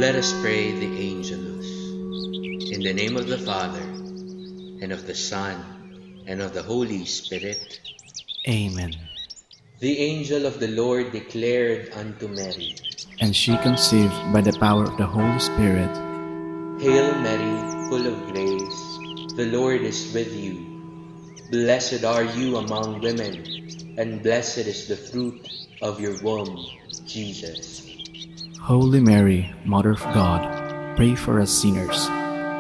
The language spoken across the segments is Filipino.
Let us pray the Angelus. In the name of the Father, and of the Son, and of the Holy Spirit. Amen. The angel of the Lord declared unto Mary, And she conceived by the power of the Holy Spirit. Hail Mary, full of grace, the Lord is with you. Blessed are you among women, and blessed is the fruit of your womb, Jesus. Holy Mary, Mother of God, pray for us sinners,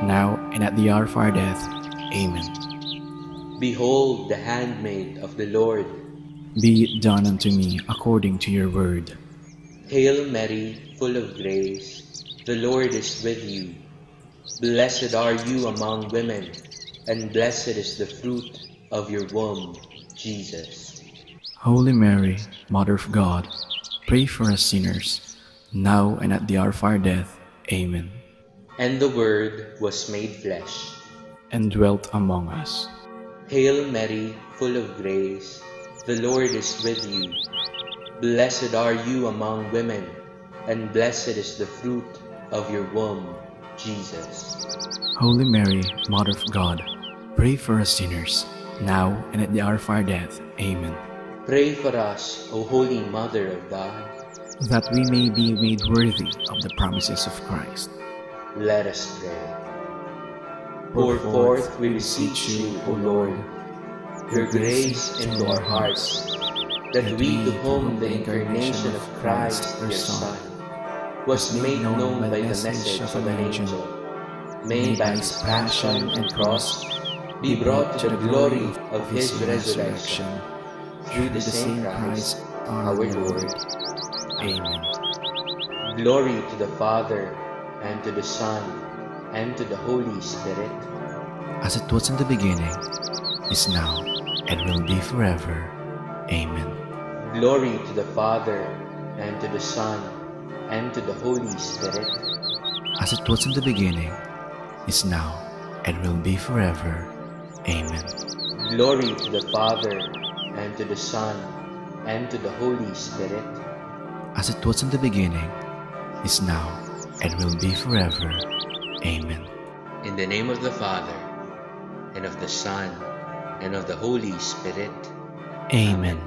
now and at the hour of our death. Amen. Behold the handmaid of the Lord. Be it done unto me according to your word. Hail Mary, full of grace, the Lord is with you. Blessed are you among women, and blessed is the fruit of your womb, Jesus. Holy Mary, Mother of God, pray for us sinners, now and at the hour of our death. Amen. And the Word was made flesh. And dwelt among us. Hail Mary, full of grace, the Lord is with you. Blessed are you among women, and blessed is the fruit of your womb, Jesus. Holy Mary, Mother of God, pray for us sinners, now and at the hour of our death. Amen. Pray for us, O Holy Mother of God. That we may be made worthy of the promises of Christ. Let us pray. Pour forth, we beseech you, O Lord, your grace into our hearts, that we to whom the incarnation of Christ, your Son, was made known by the message of an angel, may by his passion and cross be brought to the glory of his resurrection, through the same Christ our Lord. Amen. Glory to the Father, and to the Son, and to the Holy Spirit, As it was in the beginning, is now, and will be forever. Amen. glory to the Father, and to the Son, and to the Holy Spirit, As it was in the beginning, is now, and will be forever. Amen. glory to the Father, and to the Son, and to the Holy Spirit, As it was in the beginning, is now, and will be forever. Amen. in the name of the Father, and of the Son, and of the Holy Spirit. Amen.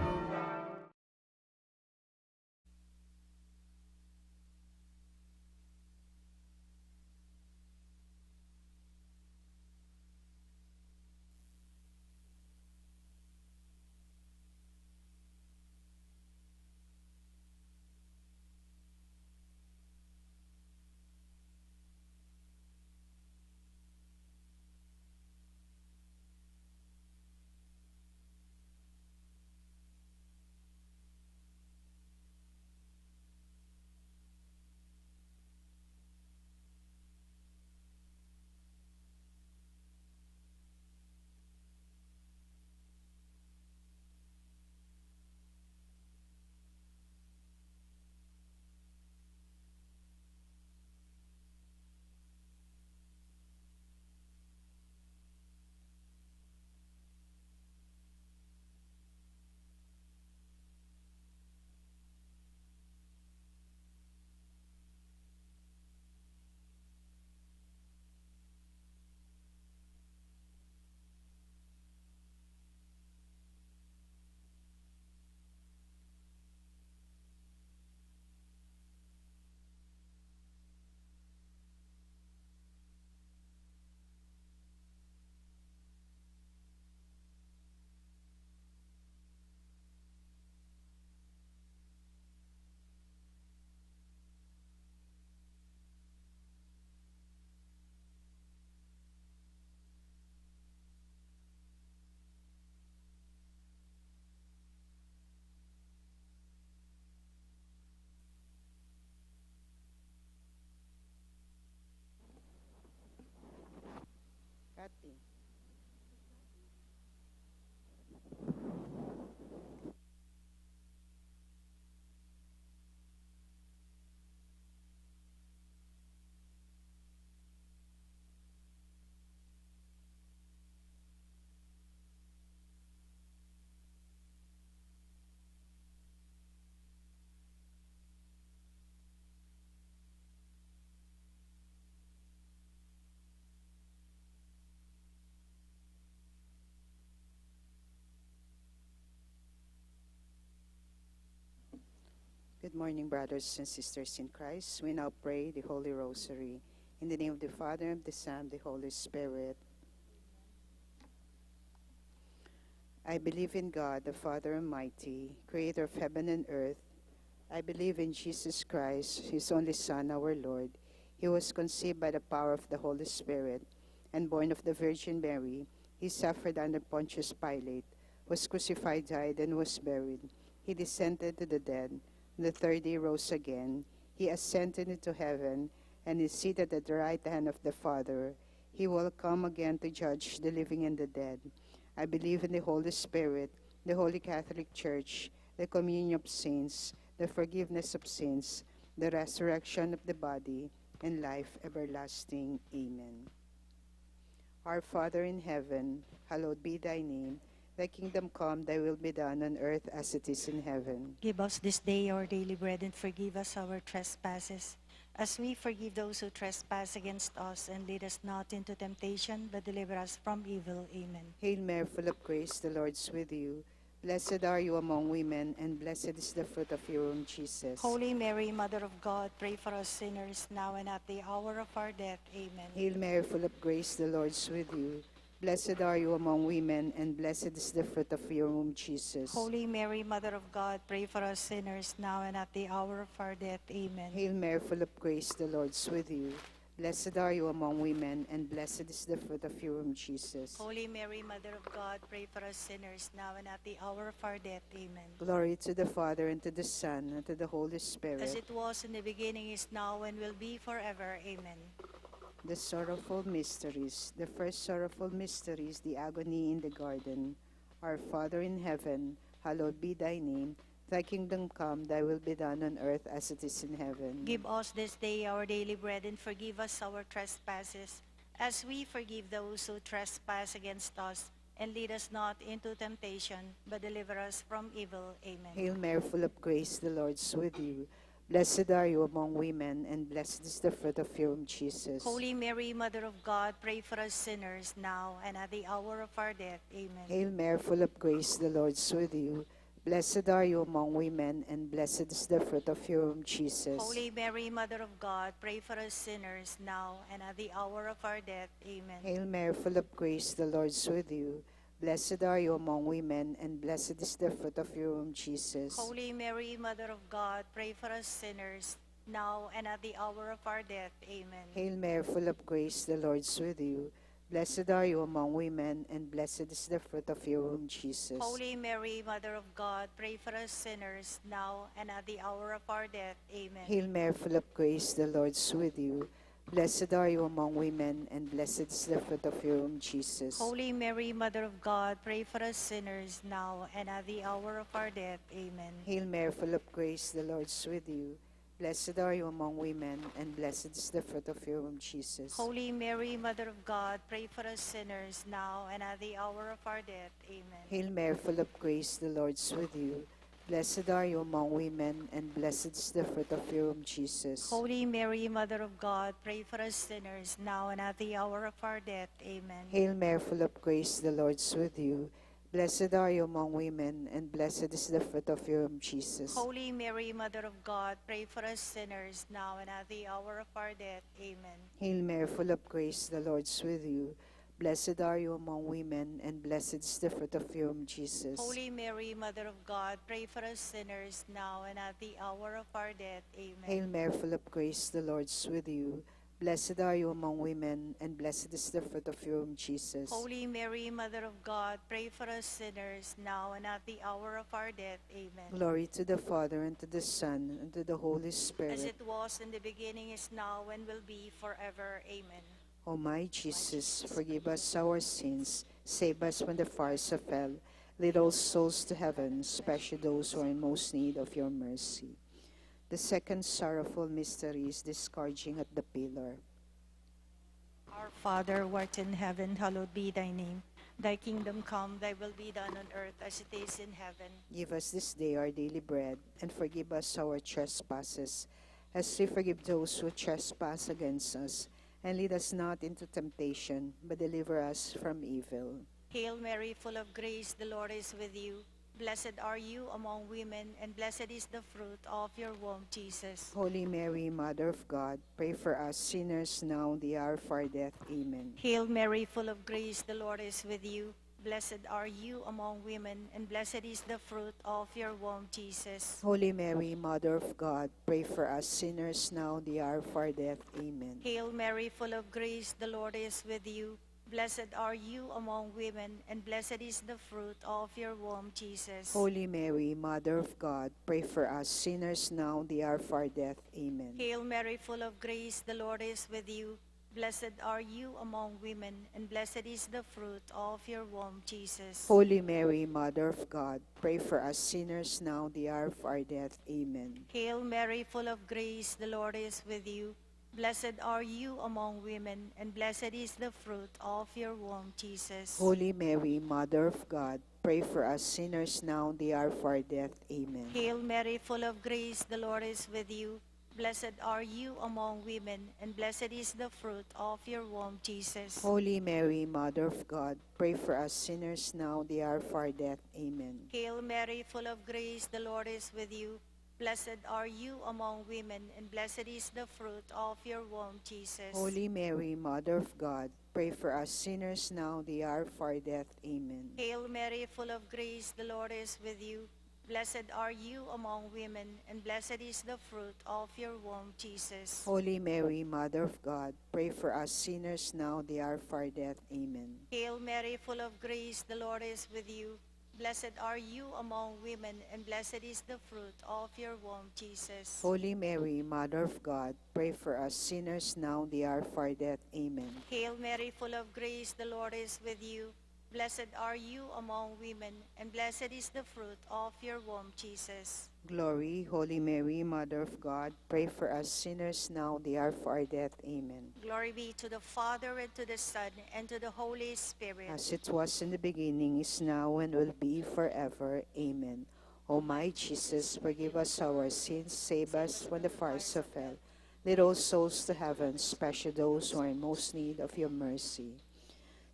Kathy. Good morning, brothers and sisters in Christ. We now pray the Holy Rosary. In the name of the Father, and of the Son, and the Holy Spirit. I believe in God, the Father Almighty, creator of heaven and earth. I believe in Jesus Christ, his only Son, our Lord. He was conceived by the power of the Holy Spirit and born of the Virgin Mary. He suffered under Pontius Pilate, was crucified, died, and was buried. He descended to the dead. The third day rose again. He ascended into heaven and is seated at the right hand of the Father. He will come again to judge the living and the dead. I believe in the Holy Spirit, the Holy Catholic Church, the communion of saints, the forgiveness of sins, the resurrection of the body, and life everlasting. Amen. Our Father in heaven, hallowed be thy name. Thy kingdom come, thy will be done on earth as it is in heaven. Give us this day our daily bread, and forgive us our trespasses, as we forgive those who trespass against us. And lead us not into temptation, but deliver us from evil. Amen. Hail Mary, full of grace, the Lord is with you. Blessed are you among women, and blessed is the fruit of your womb, Jesus. Holy Mary, Mother of God, pray for us sinners, now and at the hour of our death. Amen. Hail Mary, full of grace, the Lord is with you. Blessed are you among women, and blessed is the fruit of your womb, Jesus. Holy Mary, Mother of God, pray for us sinners, now and at the hour of our death. Amen. Hail Mary, full of grace, the Lord is with you. Blessed are you among women, and blessed is the fruit of your womb, Jesus. Holy Mary, Mother of God, pray for us sinners, now and at the hour of our death. Amen. Glory to the Father, and to the Son, and to the Holy Spirit. As it was in the beginning, is now, and will be forever. Amen. The sorrowful mysteries. The first sorrowful mystery is the agony in the garden. Our Father in heaven, hallowed be thy name. Thy kingdom come, thy will be done on earth as it is in heaven. Give us this day our daily bread, and forgive us our trespasses, as we forgive those who trespass against us. And lead us not into temptation, but deliver us from evil. Amen. Hail Mary, full of grace, the Lord is with you. Blessed are you among women, and blessed is the fruit of your womb, Jesus. Holy Mary, Mother of God, pray for us sinners, now and at the hour of our death. Amen. Hail Mary, full of grace, the Lord is with you. Blessed are you among women, and blessed is the fruit of your womb, Jesus. Holy Mary, Mother of God, pray for us sinners, now and at the hour of our death. Amen. Hail Mary, full of grace, the Lord is with you. Blessed are you among women, and blessed is the fruit of your womb, Jesus. Holy Mary, Mother of God, pray for us sinners, now and at the hour of our death. Amen. Hail Mary, full of grace, the Lord is with you. Blessed are you among women, and blessed is the fruit of your womb, Jesus. Holy Mary, Mother of God, pray for us sinners, now and at the hour of our death. Amen. Hail Mary, full of grace, the Lord is with you. Blessed are you among women, and blessed is the fruit of your womb, Jesus. Holy Mary, Mother of God, pray for us sinners, now and at the hour of our death. Amen. Hail Mary, full of grace, the Lord is with you. Blessed are you among women, and blessed is the fruit of your womb, Jesus. Holy Mary, Mother of God, pray for us sinners, now and at the hour of our death. Amen. Hail Mary, full of grace, the Lord is with you. Blessed are you among women, and blessed is the fruit of your womb, Jesus. Holy Mary, Mother of God, pray for us sinners, now and at the hour of our death. Amen. Hail Mary, full of grace, the Lord is with you. Blessed are you among women, and blessed is the fruit of your womb, Jesus. Holy Mary, Mother of God, pray for us sinners, now and at the hour of our death. Amen. Hail Mary, full of grace, the Lord is with you. Blessed are you among women, and blessed is the fruit of your womb, Jesus. Holy Mary, Mother of God, pray for us sinners, now and at the hour of our death. Amen. Hail Mary, full of grace, the Lord is with you. Blessed are you among women, and blessed is the fruit of your womb, Jesus. Holy Mary, Mother of God, pray for us sinners, now and at the hour of our death. Amen. Glory to the Father, and to the Son, and to the Holy Spirit. As it was in the beginning, is now, and will be forever. Amen. O my Jesus, forgive us our sins, save us from the fires of hell, lead all souls to heaven, especially those who are in most need of your mercy. The second sorrowful mystery is the scourging at the pillar. Our Father, who art in heaven, hallowed be thy name. Thy kingdom come, thy will be done on earth as it is in heaven. Give us this day our daily bread, and forgive us our trespasses, as we forgive those who trespass against us. And lead us not into temptation, but deliver us from evil. Hail Mary, full of grace, the Lord is with you. Blessed are you among women, and blessed is the fruit of your womb, Jesus. Holy Mary, Mother of God, pray for us sinners now and the hour of our death. Amen. Hail Mary, full of grace, the Lord is with you. Blessed are you among women, and blessed is the fruit of your womb, Jesus. Holy Mary, Mother of God, pray for us sinners now and the hour of our death. Amen. Hail Mary, full of grace, the Lord is with you. Blessed are you among women, and blessed is the fruit of your womb, Jesus. Holy Mary, Mother of God, pray for us sinners now and the hour of our death. Amen. Hail Mary, full of grace, the Lord is with you. Blessed are you among women, and blessed is the fruit of your womb, Jesus. Holy Mary, Mother of God, pray for us sinners now and the hour of our death. Amen. Hail Mary, full of grace, the Lord is with you. Blessed are you among women, and blessed is the fruit of your womb, Jesus. Holy Mary, Mother of God, pray for us sinners now and the hour of our death. Amen. Hail Mary, full of grace, the Lord is with you. Blessed are you among women, and blessed is the fruit of your womb, Jesus. Holy Mary, Mother of God, pray for us sinners now and the hour of our death. Amen. Hail Mary, full of grace, the Lord is with you. Blessed are you among women, and blessed is the fruit of your womb, Jesus. Holy Mary, Mother of God, pray for us sinners now and the hour of our death. Amen. Hail Mary, full of grace, the Lord is with you. Blessed are you among women, and blessed is the fruit of your womb, Jesus. Holy Mary, Mother of God, pray for us sinners now and the hour of our death. Amen. Hail Mary, full of grace, the Lord is with you. Blessed are you among women, and blessed is the fruit of your womb, Jesus. Holy Mary, Mother of God, pray for us sinners now and the hour of our death. Amen. Hail Mary, full of grace, the Lord is with you. Blessed are you among women, and blessed is the fruit of your womb, Jesus. Glory, Holy Mary, Mother of God, pray for us sinners now and the hour of our death. Amen. Glory be to the Father, and to the Son, and to the Holy Spirit. As it was in the beginning, is now, and will be forever. Amen. O my Jesus, forgive us our sins, save us from the fires of hell. Lead all souls to heaven, especially those who are in most need of your mercy.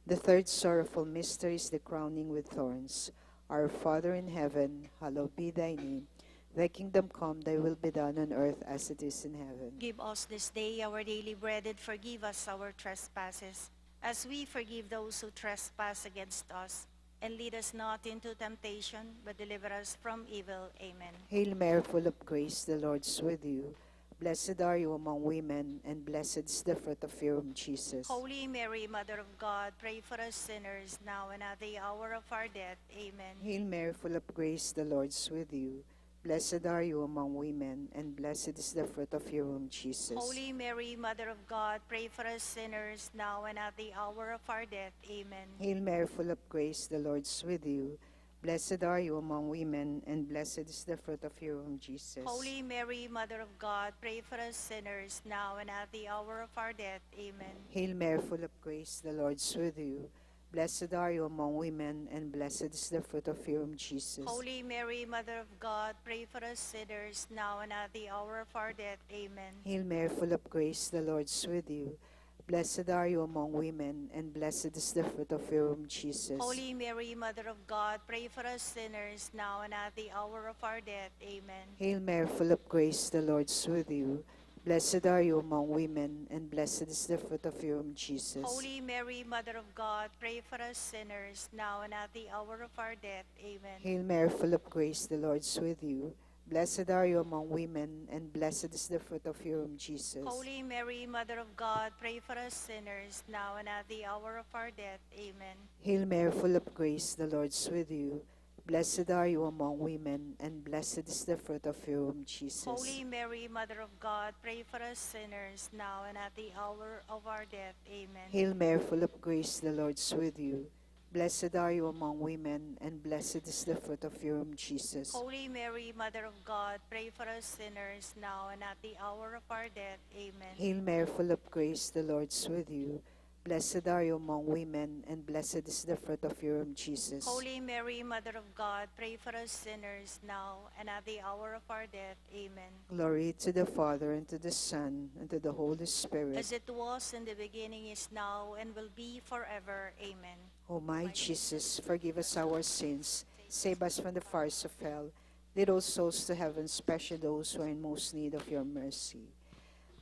The third sorrowful mystery is the crowning with thorns. Our Father in heaven, hallowed be thy name. Thy kingdom come, thy will be done on earth as it is in heaven. Give us this day our daily bread, and forgive us our trespasses, as we forgive those who trespass against us. And lead us not into temptation, but deliver us from evil. Amen. Hail Mary, full of grace, the Lord is with you. Blessed are you among women, and blessed is the fruit of your womb, Jesus. Holy Mary, Mother of God, pray for us sinners, now and at the hour of our death. Amen. Hail Mary, full of grace, the Lord is with you. Blessed are you among women, and blessed is the fruit of your womb, Jesus. Holy Mary, Mother of God, pray for us sinners, now and at the hour of our death. Amen. Hail Mary, full of grace, the Lord is with you. Blessed are you among women, and blessed is the fruit of your womb, Jesus. Holy Mary, Mother of God, pray for us sinners, now and at the hour of our death. Amen. Hail Mary, full of grace, the Lord is with you. Blessed are you among women, and blessed is the fruit of your womb, Jesus. Holy Mary, Mother of God, pray for us sinners, now and at the hour of our death. Amen. Hail Mary, full of grace, the Lord is with you. Blessed are you among women, and blessed is the fruit of your womb, Jesus. Holy Mary, Mother of God, pray for us sinners, now and at the hour of our death. Amen. Hail Mary, full of grace, the Lord is with you. Blessed are you among women, and blessed is the fruit of your womb, Jesus. Holy Mary, Mother of God, pray for us sinners, now and at the hour of our death. Amen. Hail Mary, full of grace, the Lord is with you. Blessed are you among women, and blessed is the fruit of your womb, Jesus. Holy Mary, Mother of God, pray for us sinners, now and at the hour of our death. Amen. Hail Mary, full of grace, the Lord is with you. Blessed are you among women, and blessed is the fruit of your womb, Jesus. Holy Mary, Mother of God, pray for us sinners, now and at the hour of our death. Amen. Hail Mary, full of grace, the Lord's with you. Blessed are you among women, and blessed is the fruit of your womb, Jesus. Holy Mary, Mother of God, pray for us sinners, now and at the hour of our death. Amen. Hail Mary, full of grace, the Lord's with you. Blessed are you among women, and blessed is the fruit of your womb, Jesus. Holy Mary, Mother of God, pray for us sinners, now and at the hour of our death. Amen. Glory to the Father, and to the Son, and to the Holy Spirit. As it was in the beginning, is now, and will be forever. Amen. O my Jesus, forgive us our sins, save us from the fires of hell, lead all souls to heaven, especially those who are in most need of your mercy.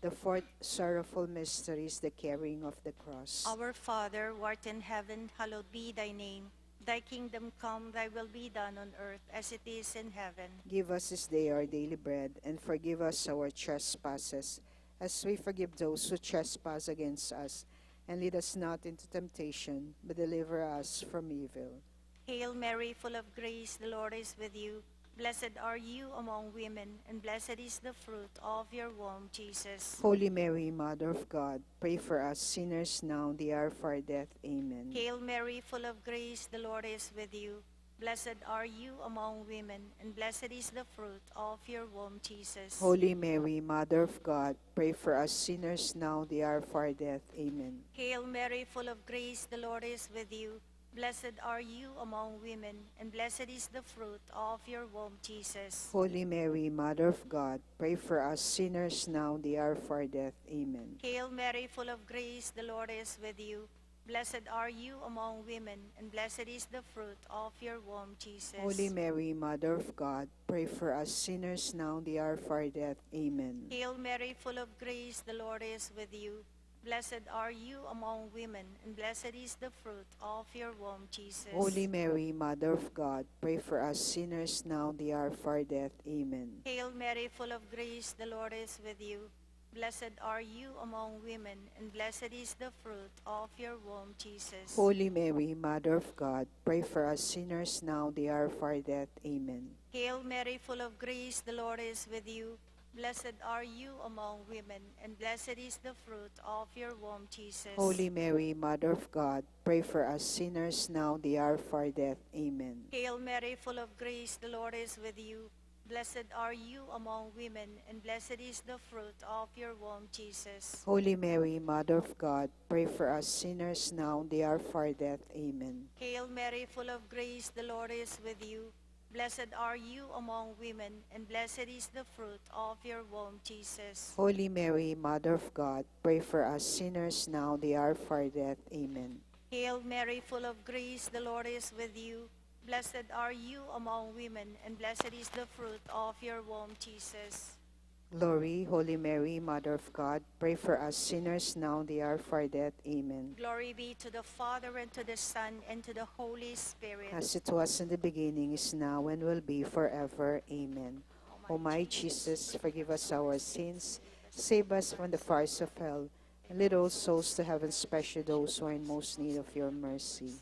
The fourth sorrowful mystery is the carrying of the cross. Our Father, who art in heaven, hallowed be thy name. Thy kingdom come, thy will be done on earth as it is in heaven. Give us this day our daily bread, and forgive us our trespasses, as we forgive those who trespass against us. And lead us not into temptation, but deliver us from evil. Hail Mary, full of grace, the Lord is with you. Blessed are you among women, and blessed is the fruit of your womb, Jesus. Holy Mary, Mother of God, pray for us sinners now and the hour of our death. Amen. Hail Mary, full of grace, the Lord is with you. Blessed are you among women, and blessed is the fruit of your womb, Jesus. Holy Mary, Mother of God, pray for us sinners now and the hour of our death. Amen. Hail Mary, full of grace, the Lord is with you. Blessed are you among women, and blessed is the fruit of your womb, Jesus. Holy Mary, Mother of God, pray for us sinners now and the hour of our death. Amen. Hail Mary, full of grace, the Lord is with you. Blessed are you among women, and blessed is the fruit of your womb, Jesus. Holy Mary, Mother of God, pray for us sinners now and the hour of our death. Amen. Hail Mary, full of grace, the Lord is with you. Blessed are you among women, and blessed is the fruit of your womb, Jesus. Holy Mary, Mother of God, pray for us sinners now and the hour of our death. Amen. Hail Mary, full of grace, the Lord is with you. Blessed are you among women, and blessed is the fruit of your womb, Jesus. Holy Mary, Mother of God, pray for us sinners now and the hour of our death. Amen. Hail Mary, full of grace, the Lord is with you. Blessed are you among women, and blessed is the fruit of your womb, Jesus. Holy Mary, Mother of God, pray for us sinners now and the hour of our death. Amen. Hail Mary, full of grace, the Lord is with you. Blessed are you among women, and blessed is the fruit of your womb, Jesus. Holy Mary, Mother of God, pray for us sinners now and the hour of our death. Amen. Hail Mary, full of grace, the Lord is with you. Blessed are you among women, and blessed is the fruit of your womb, Jesus. Holy Mary, Mother of God, pray for us sinners now and the hour of our death. Amen. Hail Mary, full of grace, the Lord is with you. Blessed are you among women, and blessed is the fruit of your womb, Jesus. Glory, Holy Mary, Mother of God, pray for us sinners now and the hour of our death. Amen. Glory be to the Father, and to the Son, and to the Holy Spirit. As it was in the beginning, is now, and will be forever. Amen. O my Jesus, forgive us our sins, save us from the fires of hell, and lead all souls to heaven, especially those who are in most need of your mercy.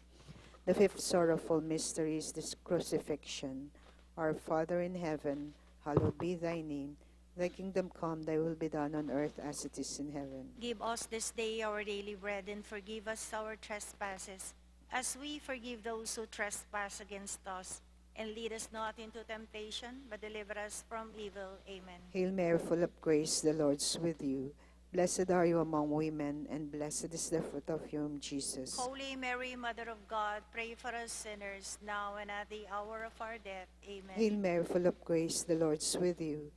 The fifth sorrowful mystery is the crucifixion. Our Father in heaven, hallowed be thy name. Thy kingdom come, thy will be done on earth as it is in heaven. Give us this day our daily bread, and forgive us our trespasses, as we forgive those who trespass against us. And lead us not into temptation, but deliver us from evil. Amen. Hail Mary, full of grace, the Lord is with you. Blessed are you among women, and blessed is the fruit of your womb, Jesus. Holy Mary, Mother of God, pray for us sinners, now and at the hour of our death. Amen. Hail Mary, full of grace, the Lord is with you.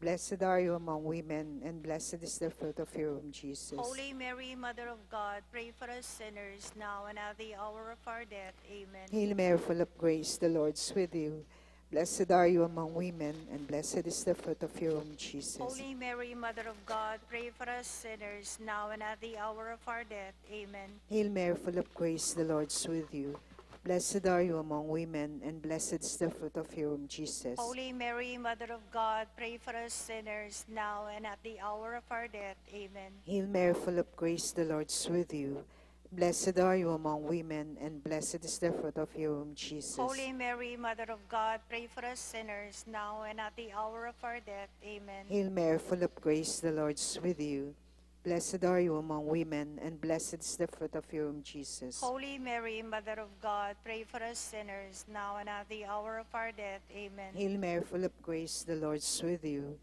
Blessed are you among women, and blessed is the fruit of your womb, Jesus. Holy Mary, Mother of God, pray for us sinners, now and at the hour of our death. Amen. Hail Mary, full of grace, the Lord is with you. Blessed are you among women, and blessed is the fruit of your womb, Jesus. Holy Mary, Mother of God, pray for us sinners, now and at the hour of our death. Amen. Hail Mary, full of grace, the Lord is with you. Blessed are you among women, and blessed is the fruit of your womb, Jesus. Holy Mary, Mother of God, pray for us sinners, now and at the hour of our death. Amen. Hail Mary, full of grace, the Lord is with you. Blessed are you among women, and blessed is the fruit of your womb, Jesus. Holy Mary, Mother of God, pray for us sinners, now and at the hour of our death. Amen. Hail Mary, full of grace, the Lord is with you. Blessed are you among women, and blessed is the fruit of your womb, Jesus. Holy Mary, Mother of God, pray for us sinners, now and at the hour of our death. Amen. Hail Mary, full of grace, the Lord is with you.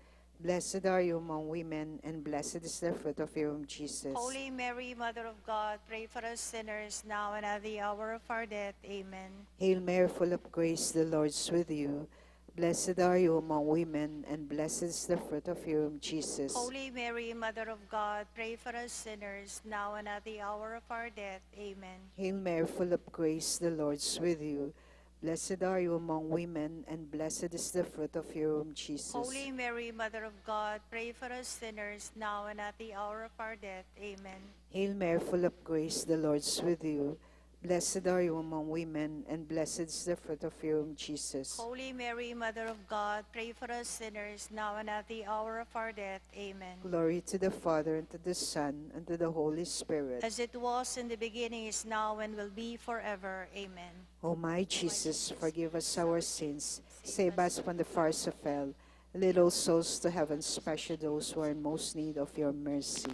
Blessed are you among women, and blessed is the fruit of your womb, Jesus. Holy Mary, Mother of God, pray for us sinners, now and at the hour of our death. Amen. Hail Mary, full of grace, the Lord is with you. Blessed are you among women, and blessed is the fruit of your womb, Jesus. Holy Mary, Mother of God, pray for us sinners, now and at the hour of our death. Amen. Hail Mary, full of grace, the Lord is with you. Blessed are you among women, and blessed is the fruit of your womb, Jesus. Holy Mary, Mother of God, pray for us sinners, now and at the hour of our death. Amen. Hail Mary, full of grace, the Lord is with you. Blessed are you among women, and blessed is the fruit of your womb, Jesus. Holy Mary, Mother of God, pray for us sinners, now and at the hour of our death. Amen. Glory to the Father, and to the Son, and to the Holy Spirit. As it was in the beginning, is now, and will be forever. Amen. O my Jesus, forgive us our sins, save us from the fires of hell, lead all souls to heaven, especially those who are in most need of your mercy.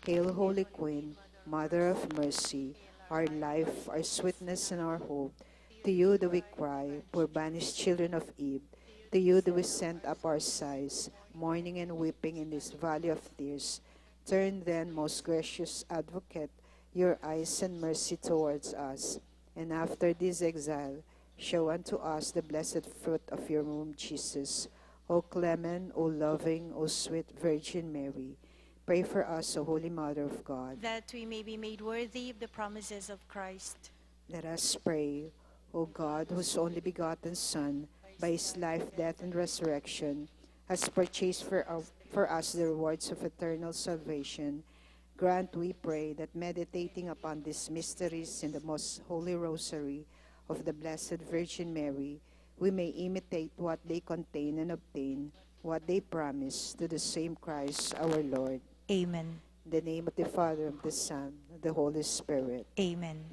Hail, Holy Queen, Mother of Mercy, our life, our sweetness, and our hope. To you do we cry, poor banished children of Eve. To you do we send up our sighs, mourning and weeping in this valley of tears. Turn then, most gracious Advocate, your eyes and mercy towards us, and after this exile, show unto us the blessed fruit of your womb, Jesus. O clement, O loving, O sweet Virgin Mary, pray for us, O Holy Mother of God. That we may be made worthy of the promises of Christ. Let us pray. O God, whose only begotten Son, by his life, death, and resurrection, has purchased for us the rewards of eternal salvation, grant, we pray, that meditating upon these mysteries in the most holy rosary of the Blessed Virgin Mary, we may imitate what they contain and obtain what they promise, to the same Christ our Lord. Amen. In the name of the Father, of the Son, of the Holy Spirit. Amen.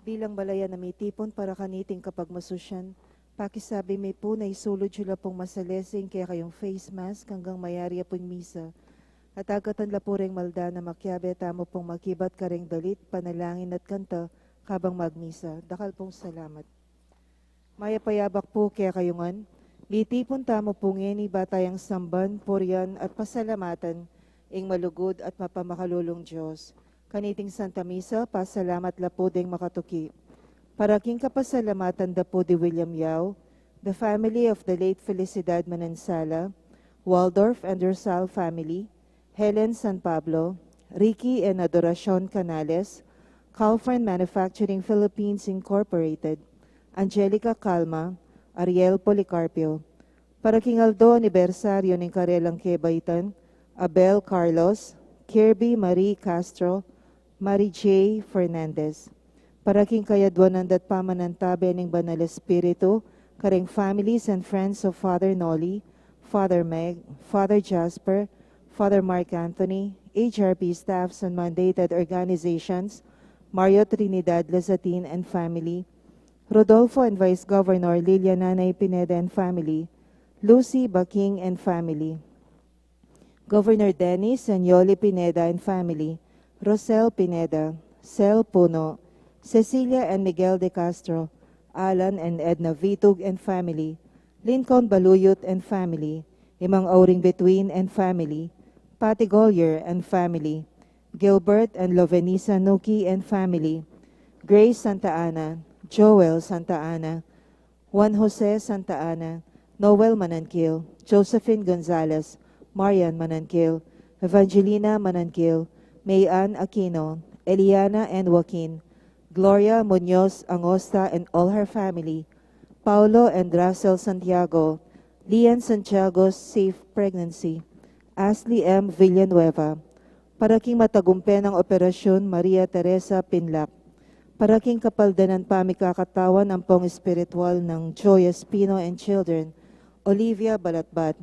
Bilang balayan na may tipon para kaniting kapag masusyan, pakisabi may po na isulod sila pong masalesing kaya kayong face mask hanggang mayari apong misa. At agatan la po ring malda na makyabe tamo pong makibat karing dalit, panalangin at kanta kabang magmisa. Dakal pong salamat. Maya payabak po kaya kayungan, may tipon tamo pong ngeni batayang samban, puryan at pasalamatan, ing malugod at mapamakalulong Diyos. Kaniting Santa Misa, pasalamat la po ding makatuki. Paraking kapasalamatan da po di William Yao, the family of the late Felicidad Manansala, Waldorf and Rizal family, Helen San Pablo, Ricky and Adoracion Canales, Calfern Manufacturing Philippines Incorporated, Angelica Calma, Ariel Policarpio. Paraking Aldo anibersaryo ng Karelang Kebaitan, Abel Carlos, Kirby Marie Castro, Mary J. Fernandez. Paraking kayadwanan dat pamanantabe ng Banal Espiritu, karing families and friends of Father Nolly, Father Meg, Father Jasper, Father Mark Anthony, HRP staffs and mandated organizations, Mario Trinidad Lazatin and family, Rodolfo and Vice Governor Lilia Nanay Pineda and family, Lucy Baking and family, Governor Dennis and Yoli Pineda and family, Rosel Pineda, Sel Puno, Cecilia and Miguel de Castro, Alan and Edna Vitug and family, Lincoln Baluyot and family, Imang Auring Between and family, Patty Golyer and family, Gilbert and Lovenisa Nuki and family, Grace Santa Ana, Joel Santa Ana, Juan Jose Santa Ana, Noel Manankil, Josephine Gonzalez, Marian Manankil, Evangelina Manankil, Mayan Aquino, Eliana and Joaquin, Gloria Munoz Angosta and all her family, Paulo and Russell Santiago, Lian Santiago's safe pregnancy, Ashley M. Villanueva, paraking matagumpen ng operasyon Maria Teresa Pinlac, paraking kapaldanan pamikakatawan ang pong espiritual ng Joy Espino and children, Olivia Balatbat,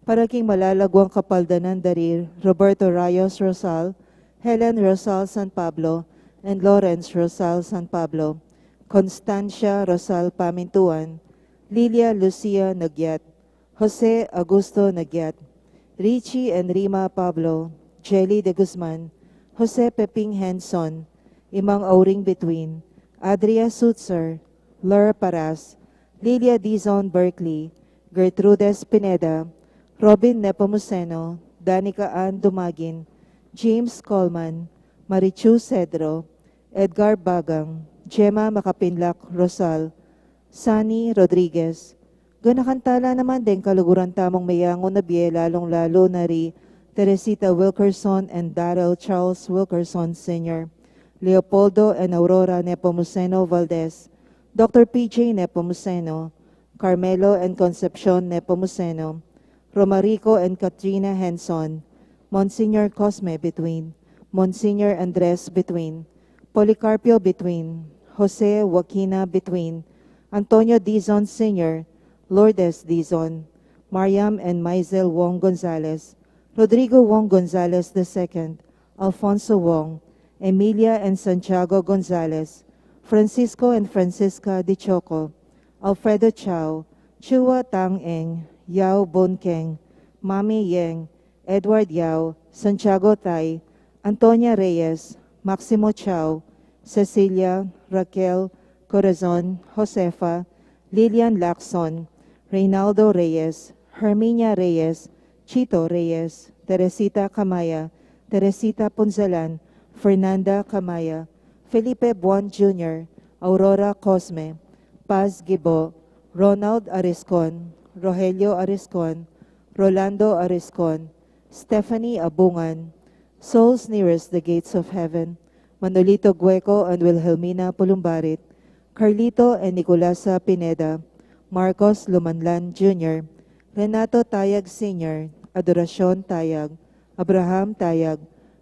paraking malalagwang kapaldanan darir Roberto Rayos Rosal, Helen Rosal San Pablo, and Lawrence Rosal San Pablo, Constancia Rosal Pamintuan, Lilia Lucia Nagyat, Jose Augusto Nagyat, Richie and Rima Pablo, Jelly de Guzman, Jose Peping Henson, Imang Auring Between, Adria Sutzer, Laura Paras, Lilia Dizon Berkeley, Gertrudes Pineda, Robin Nepomuceno, Danica Ann Dumagin, James Coleman, Marichu Cedro, Edgar Bagang, Gemma Makapinlak Rosal, Sunny Rodriguez. Ganakantala naman din kaluguran tamong mayangon na biye lalong-lalo na ri Teresita Wilkerson and Darrell Charles Wilkerson Sr., Leopoldo and Aurora Nepomuceno Valdez, Dr. P.J. Nepomuceno, Carmelo and Concepcion Nepomuceno, Romarico and Katrina Henson, Monsignor Cosme Between, Monsignor Andres Between, Policarpio Between, Jose Joaquina Between, Antonio Dizon Sr., Lourdes Dizon, Mariam and Maisel Wong Gonzalez, Rodrigo Wong Gonzalez II, Alfonso Wong, Emilia and Santiago Gonzalez, Francisco and Francisca Di Choco, Alfredo Chao, Chua Tang Eng, Yao Bonkeng, Mami Yeng, Edward Yao, Santiago Tai, Antonia Reyes, Maximo Chao, Cecilia, Raquel, Corazon, Josefa, Lilian Lacson, Reynaldo Reyes, Herminia Reyes, Chito Reyes, Teresita Camaya, Teresita Punzalan, Fernanda Camaya, Felipe Buon Jr., Aurora Cosme, Paz Gibo, Ronald Ariscon, Rogelio Ariscon, Rolando Ariscon, Stephanie Abungan, Souls Nearest the Gates of Heaven, Manolito Gueco and Wilhelmina Pulumbarit, Carlito and Nicolasa Pineda, Marcos Lumanlan Jr., Renato Tayag Sr., Adoracion Tayag, Abraham Tayag,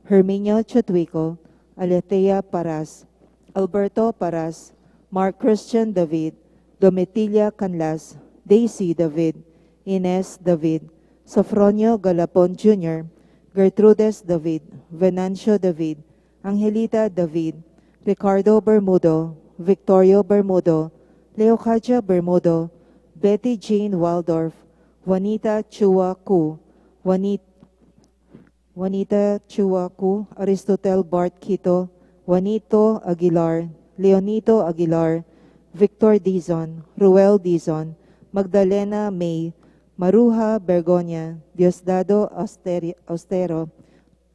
Herminio Chotwico, Aletea Paras, Alberto Paras, Mark Christian David, Domitilla Canlas, Daisy David, Ines David, Sofronio Galapon Jr., Gertrudes David, Venancio David, Angelita David, Ricardo Bermudo, Victorio Bermudo, Leocadia Bermudo, Betty Jane Waldorf, Juanita Chua Ku, Juanita Chua Ku, Aristotel Bart Quito, Juanito Aguilar, Leonito Aguilar, Victor Dizon, Ruel Dizon, Magdalena May, Maruja Bergonia, Diosdado Ostero,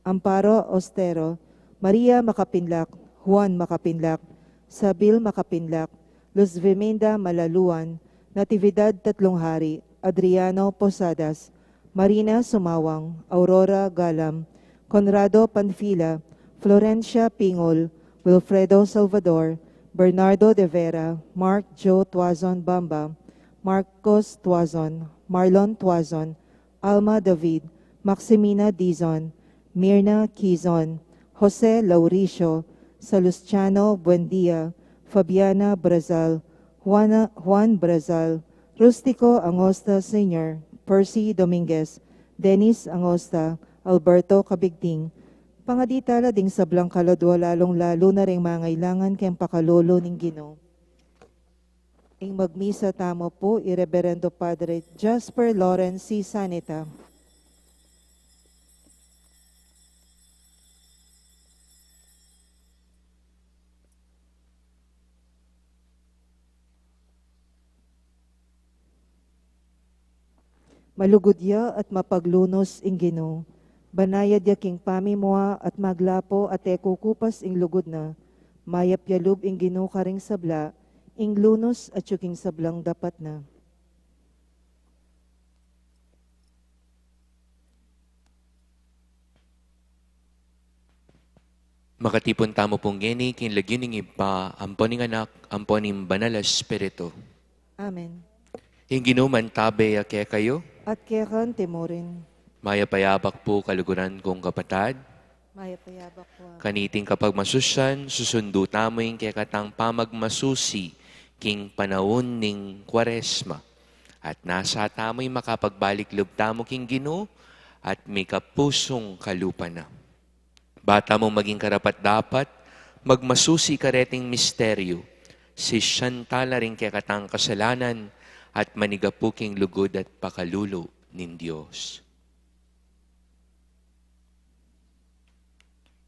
Amparo Ostero, Maria Makapinlak, Juan Makapinlak, Sabil Makapinlak, Luz Viminda Malaluan, Natividad Tatlong Hari, Adriano Posadas, Marina Sumawang, Aurora Galam, Conrado Panfila, Florencia Pingol, Wilfredo Salvador, Bernardo de Vera, Mark Joe Tuazon Bamba, Marcos Tuazon, Marlon Tuazon, Alma David, Maximina Dizon, Mirna Quizon, Jose Lauricio, Salustiano Buendia, Fabiana Brazal, Juan Brazal, Rustico Angosta Sr., Percy Dominguez, Dennis Angosta, Alberto Cabigting, Pangaditala ding sablang kaladwa lalong lalo na ring mangailangan kayang pakalolo ning Ginoo. Ing magmisa tamo po, Ireverendo Padre Jasper Lawrence C. Sanita. Malugudya at mapaglunos ing Ginoo. Banayad yaking pamimua at maglapo at kukupas ing lugod na. Mayap yalub ing Ginoo karing sabla, ing lunos at yuking sablang dapat na. Makatipon tamo pong geni, kinlagyan ng iba, amponing anak, amponing banal na espiritu. Amen. Yung ginuman tabe kaya kayo, At kekan timorin, mayapayabak po kaluguran kong kapatad, mayapayabak ko. kaniting kapag masusyan, susundo tamo yung kaya katang pamagmasusi, king panahon ning kwaresma. At nasa tamo'y makapagbalik loob tamo king Ginoo at may kapusong kalupa na. Bata mong maging karapat-dapat, magmasusi kareting misteryo, si Shantala rin kaya katang kasalanan at manigapuking lugod at pakalulo nin Diyos.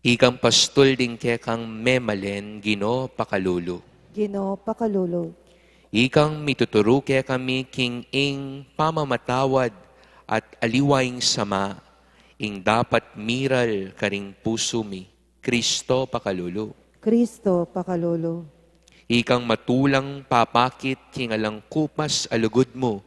Ikang pastol din kaya kang memalen, Ginoo pakalulo. Ginoo pakalolo. Ikang mituturo kaya kami king ing pamamatawad at aliwaing sama, ing dapat miral karing puso mi, Kristo pakalulo. Kristo pakalolo. Ikang matulang papakit king alang kupas alugod mo,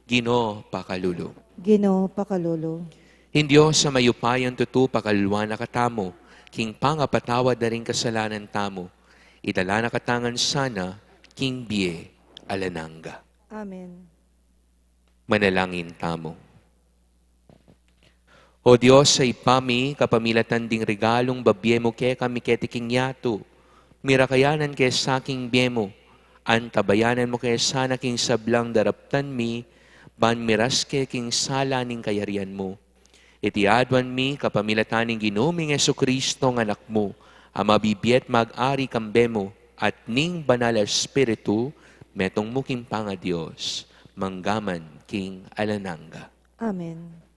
Ginoo pakalulo. Ginoo pakalolo. Hindi sa mayupayan tutu pakaluluwa na katamo, king pangapatawad na rin kasalanan tamo, idala na katangan sana, king biye alananga. Amen. Manalangin tamo. O Diyos, sa ipami, kapamilatan ding regalong babyemo ke kami ketiking yato, mirakayanan ke saking biemo, antabayanan mo ke sana king sablang daraptan mi, ban miras ke king sala ning kayarian mo. Itiadwan mi kapamilatan ning ginuming Jesucristo ng anak mo, ang mabibiyet mag-ari kambemo, at ning banal na espiritu, metong muking panga Diyos, manggaman king alananga. Amen.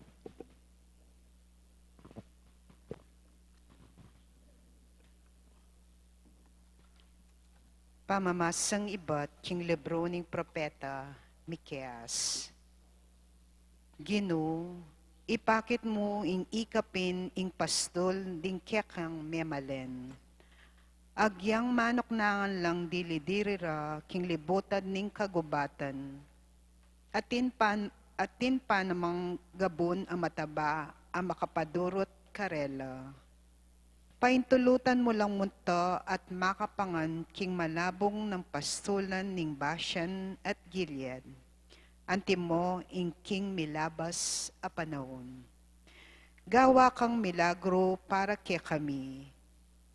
Pamamasang iba't king libro ning propeta Mikeas. Ginoo, ipakit mo ing ikapin ing pastol ding kekang memalen. Agyang manok nangan lang dilidirira king libotad ning kagubatan. Atin pa namang gabon ang mataba ang makapadurot karela. Paintulutan mo lang munta at makapangan king malabong ng pastulan ning Bashan at Gilead. Anti mo ing king milabas a panahon. Gawa kang milagro para kay kami.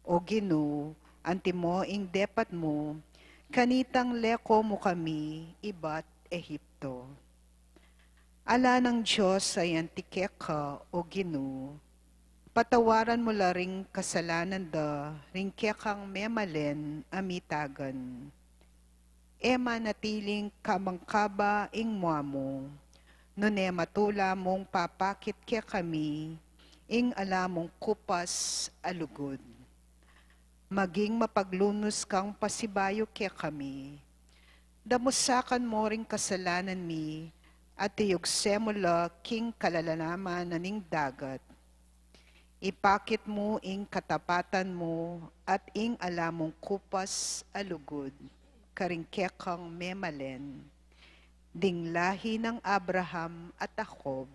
O Ginoo, anti mo ing depat mo, kanitang leko mo kami, iba't Ehipto. Ala ng Diyos ay antikeka, o Ginoo, patawaran mo la ring kasalanan da, ring kekang memalen amitagan. Ema natiling kamangkaba ing muamo, nune matula mong papakit kaya kami, ing alamong kupas alugod. Maging mapaglunos kang pasibayo kaya kami, damusakan mo ring kasalanan mi, at iyugse mo la king kalalanaman na ning dagat. Ipakit mo ing katapatan mo at ing alamong kupas alugod, karing kekang memalen, ding lahi ng Abraham at Jacob,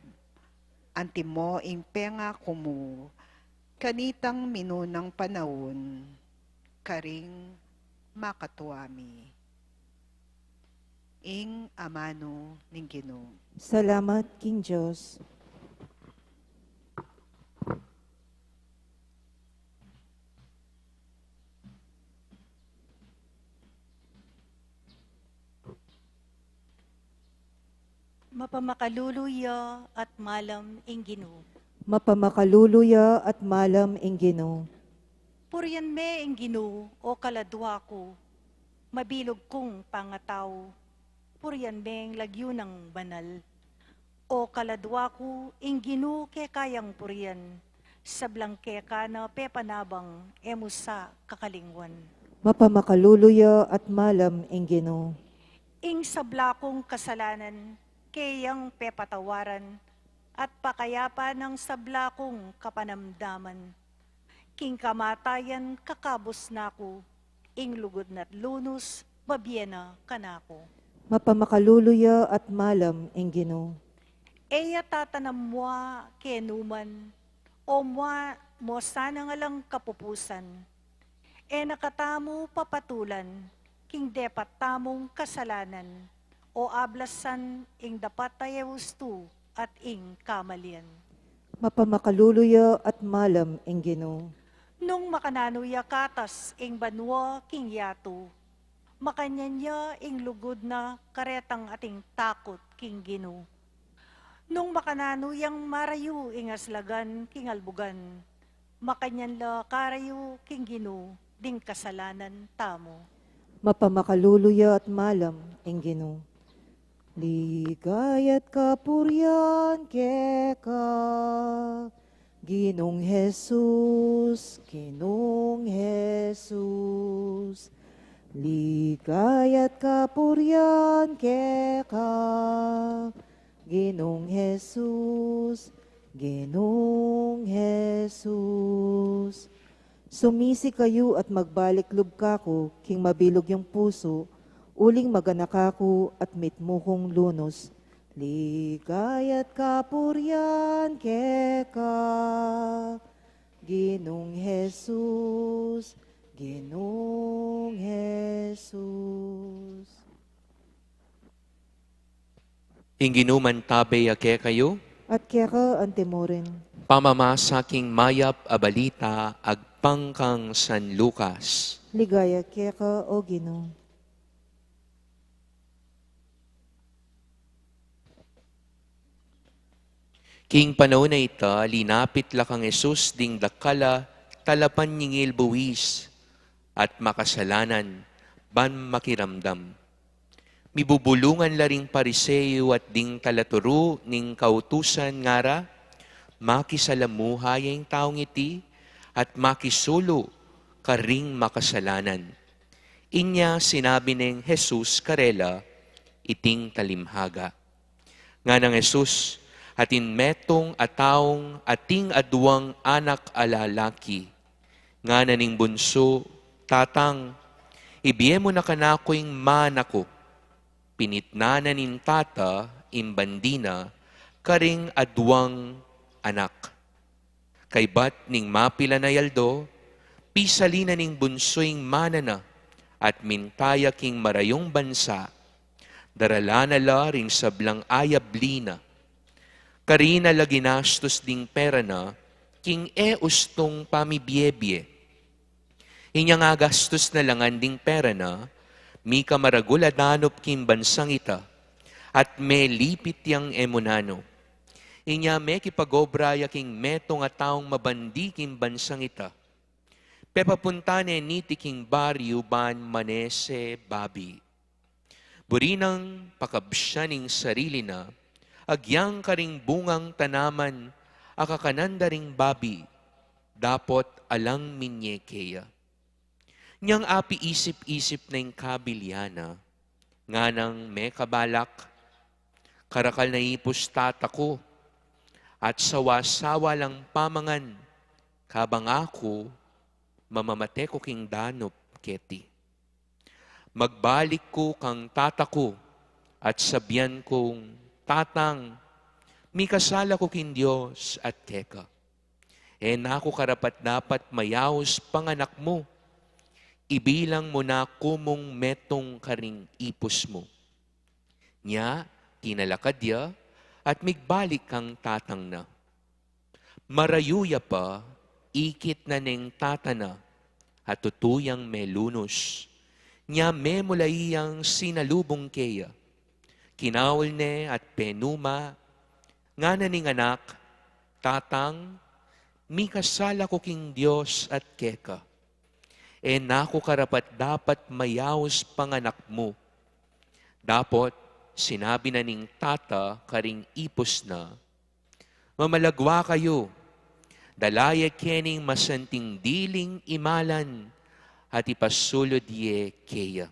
anti mo ing penga kumu, kanitang minunang panahon, karing makatuami. Ing amano ning Ginoo. Salamat, King Diyos. Mapamakaluluya at malam ing Ginoo. Mapamakaluluya at malam ing Ginoo. Purian me ing Ginoo o kaladwa ko, mabilog kong pangataw. Purian me ing lagyo ng banal. O kaladwa ko ing Ginoo ke kayang purian, sablang ke ka na pepanabang emusa kakalingwan. Mapamakaluluya at malam ing Ginoo. Ing sabla kong kasalanan, kayang pepatawaran, at pakayapa ng sabla kong kapanamdaman. King kamatayan kakabos nako, ing lugod na't lunos, babyena kanako. Mapamakaluluya at malam ing Ginoo. Eya tatanam mua kenuman, o mua mo sana nga lang kapupusan. E nakatamo papatulan, king depat tamong kasalanan, o ablasan ing dapat tayawustu at ing kamalian. Mapamakaluluya at malam ing Ginoo. Nung makananuya katas ing banwa king yato, makanyanya ing lugod na karetang ating takot king Ginoo. Nung makananuyang marayu ing aslagan king albugan, makanyan la karayu king Ginoo ding kasalanan tamo. Mapamakaluluya at malam ing Ginoo. Ligayat kapurian keka, Ginong Jesus, Ginong Jesus. Ligayat kapurian keka, Ginong Jesus, Ginong Jesus. Sumisi kayo at magbalik lubkako, king mabilog yung puso, uling maganakako at mitmukong lunos. Ligayat kapurian keka, Ginong Jesus, Ginong Jesus. Inginuman tabe ake kayo, At keka antemoren, pamamasaking mayap a balita agpangkang San Lucas. ligaya keka o Ginoo. King panahon na ita, linapit la kang Jesus ding dakala, talapan nyingil buwis, at makasalanan, ban makiramdam. Mibubulungan la ring pariseyo at ding talaturo ning kautusan ngara, makisalamuhay ang taong iti, at makisulo karing makasalanan. Inya sinabi ng Jesus karela, iting talimhaga. Nga ng Jesus, atin metong ataong ating aduang anak alalaki, nga naning bunso, tatang, ibiye mo na kanako'y manako, pinitnanan nin tata, imbandina, karing aduang anak. Kay bat ning mapila na yaldo, pisalina ning bunsoing manana, at mintaya king marayong bansa, darala na la ring sablang ayablina, karina la ginastos ding pera na, king ustong pamibyebye. Inya nga gastos na langan ding pera na, mi kamaragula danop king bansang ita, at me lipit yang emunano. Inya me kipagobraya king meto nga taong mabandi king bansang ita. Pepapuntane niti king baryo ban manese babi. Burinang pakabsyaning sarili na, agyang karing bungang tanaman, akakanandaring babi, dapot alang minyekeya. Nyang api isip-isip na yung kabiliana, nga nang may kabalak, karakal na ipos tata ko, at sawa-sawa lang pamangan, kabang ako, mamamate ko king danop keti. Magbalik ko kang tata ko, at sabyan kong, tatang, mi kasala ko kin Diyos at teka. E nako karapat dapat mayawos panganak mo, ibilang mo na kumong metong karing ipos mo. Nya, tinalakad ya, at migbalik kang tatang na. Marayuya pa, ikit na ning tatana, at tutuyang melunos. Nya memulayang sinalubong keya. Kinawal ne at penuma, nga na ning anak, Tatang, mi kasala ko king Diyos at keka. E nako karapat dapat mayaos panganak mo. Dapat sinabi na ning tata karing ipos na, mamalagwa kayo, dalaya kening masanting diling imalan, at ipasulod ye keya.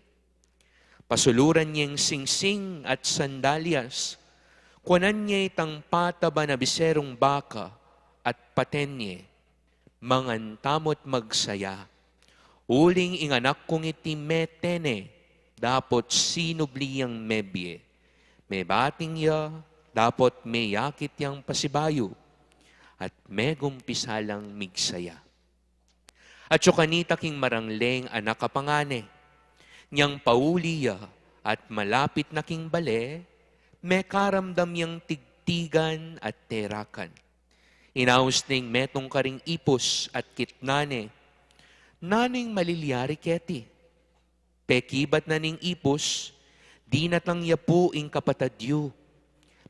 Pasuluran niyang singsing at sandalyas, kunan niya itang pataba na biserong baka at patenye, mangantamot magsaya. Uling inganak kong iti metene, dapot sinubliyang mebye. May bating ya, dapot may yakit yang pasibayo, at may gumpisalang migsaya. At kanita king marangleng anak kapangane, niyang pauliya at malapit na king bale, may karamdam yang tigtigan at terakan. Inaus ning metong karing ipos at kitnane, naning maliliari keti. Pekibat na ning ipos, di natang yapu ing kapatadyo.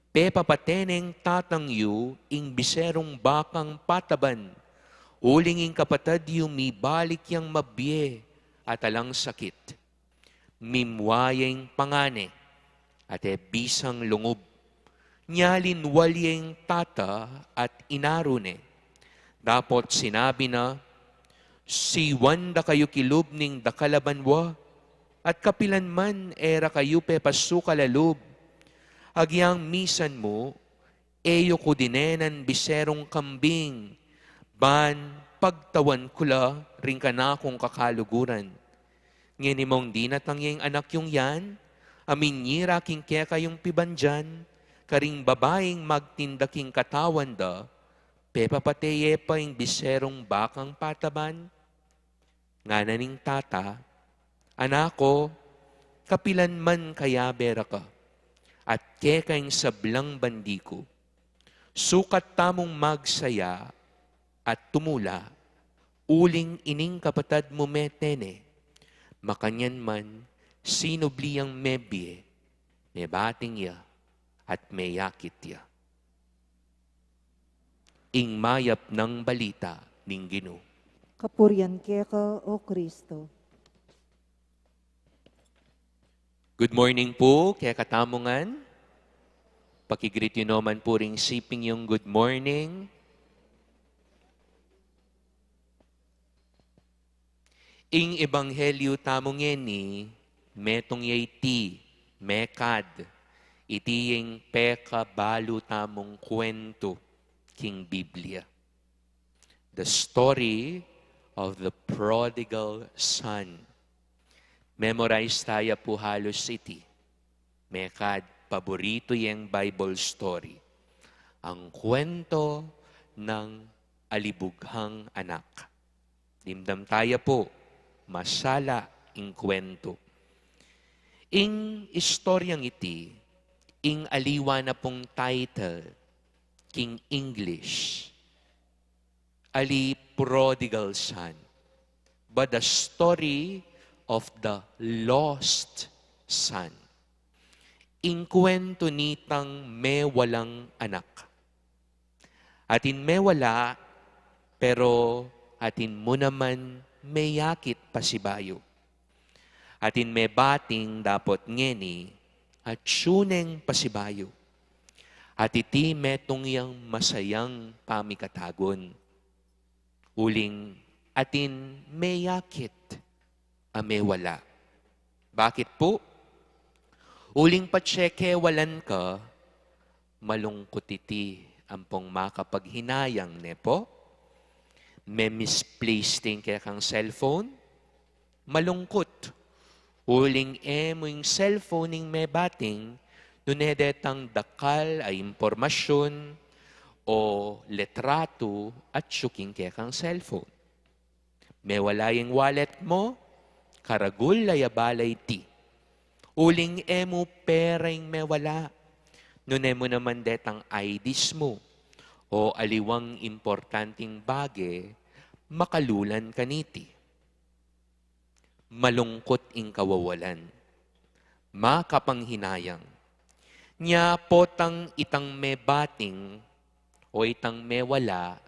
Pe papateneng tatang yu ing biserong bakang pataban. Uling ing kapatad yu mi balik yang mabye at alang sakit. Mimwayeng pangane at bisang lungob. Nyalin walyeng tata at inarune. Dapot sinabi na, si wanda kayo kilub ning dakalabanwa, at kapilan man era kayo pepasukalalub. Agyang misan mo, eyo ko dinenan biserong kambing, ban pagtawan kula ring ka na kong kakaluguran. Ngayon mong di natangyang anak yung yan, amin nyira king kaya kayong pibandyan, karing babaeng magtindaking katawan da, pepapateye pa yung biserong bakang pataban. Nga naning tata, anako, kapilan man kaya bera ka, at kekayng sablang bandiko, sukat tamong magsaya at tumula, uling ining kapatad mo metene, makanyan man sinubliyang mebye, may bating ya at may yakit ya. Ing mayap ng balita ning Ginoo. Kapurian keka, O Kristo. Good morning po, kaya katamungan. Pakigreet yun naman po ring siping yung good morning. Ing ebanghelyo tamong ni metong yaiti, mekad, iti yung peka balu tamong kwento king Biblia. The story of the prodigal son. Memorize tayo po halos iti. Mekad, paborito yung Bible story. Ang kwento ng alibughang anak. Dimdam tayo po, masala ing kwento. Ing istoryang iti, ing aliwa na pong title, king English, ali prodigal son. But the story of the lost son. Ing kwento nitang may walang anak. Atin may wala, pero atin mo naman may yakit pasibayo. Atin may bating dapot ngeni, at syuneng pasibayo. At iti metong yang masayang pamikatagon. Uling atin may yakit, ame wala. Bakit po? Uling patseke walan ka, malungkot iti ampong makapaghinayang ne po. May misplaced ting kaya kang cellphone, malungkot. Uling mo yung cellphone ning may bating, dunedetang dakal ay impormasyon o letrato at syuking kaya kang cellphone. May wala yung wallet mo, karagul layabalay ti. Uling mo pereng may wala. Nune mo naman detang IDs mo o aliwang importanteng bagay, makalulan kaniti. Malungkot ing kawawalan. Makapanghinayang. Nya potang itang may bating o itang me wala,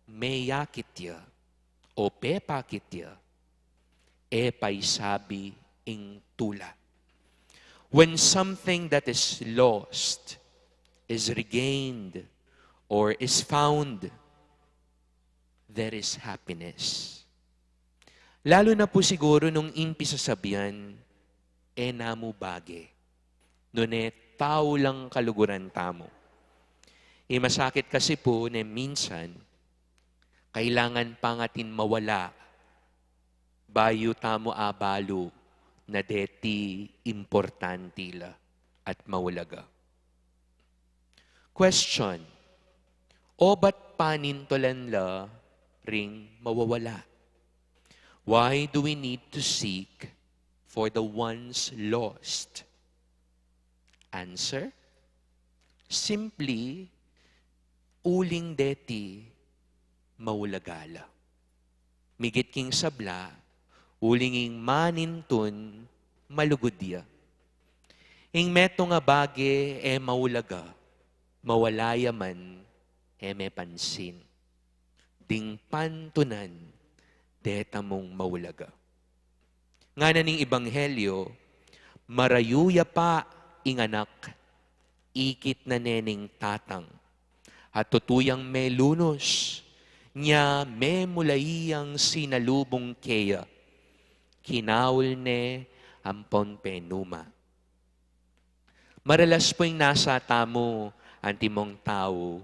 me yakitya, o pe pakitya, e paisabi ing tula. When something that is lost is regained or is found, there is happiness. Lalo na po siguro nung impi sasabihan, namu bage. Nune, tao lang kaluguran tamo. Masakit kasi po na minsan, kailangan pangatin mawala, bayo tamo abalo, na deti importantila at mawalaga. Question, o ba't panintolan la ring mawawala? Why do we need to seek for the ones lost? Answer, simply, uling deti mawulagala. Migit king sabla, ulinging manintun malugudya. Ing meto nga bage mawulaga, mawalaya man may pansin. Ding pantunan, deta mong mawulaga. Nga na ning Ebanghelyo, marayuya pa ing anak, ikit na nening tatang, at tutuyang may lunos, niya may mulayang sinalubong keya, kinawul ne ampon penuma. Maralas po yung nasa tamo, antimong tao,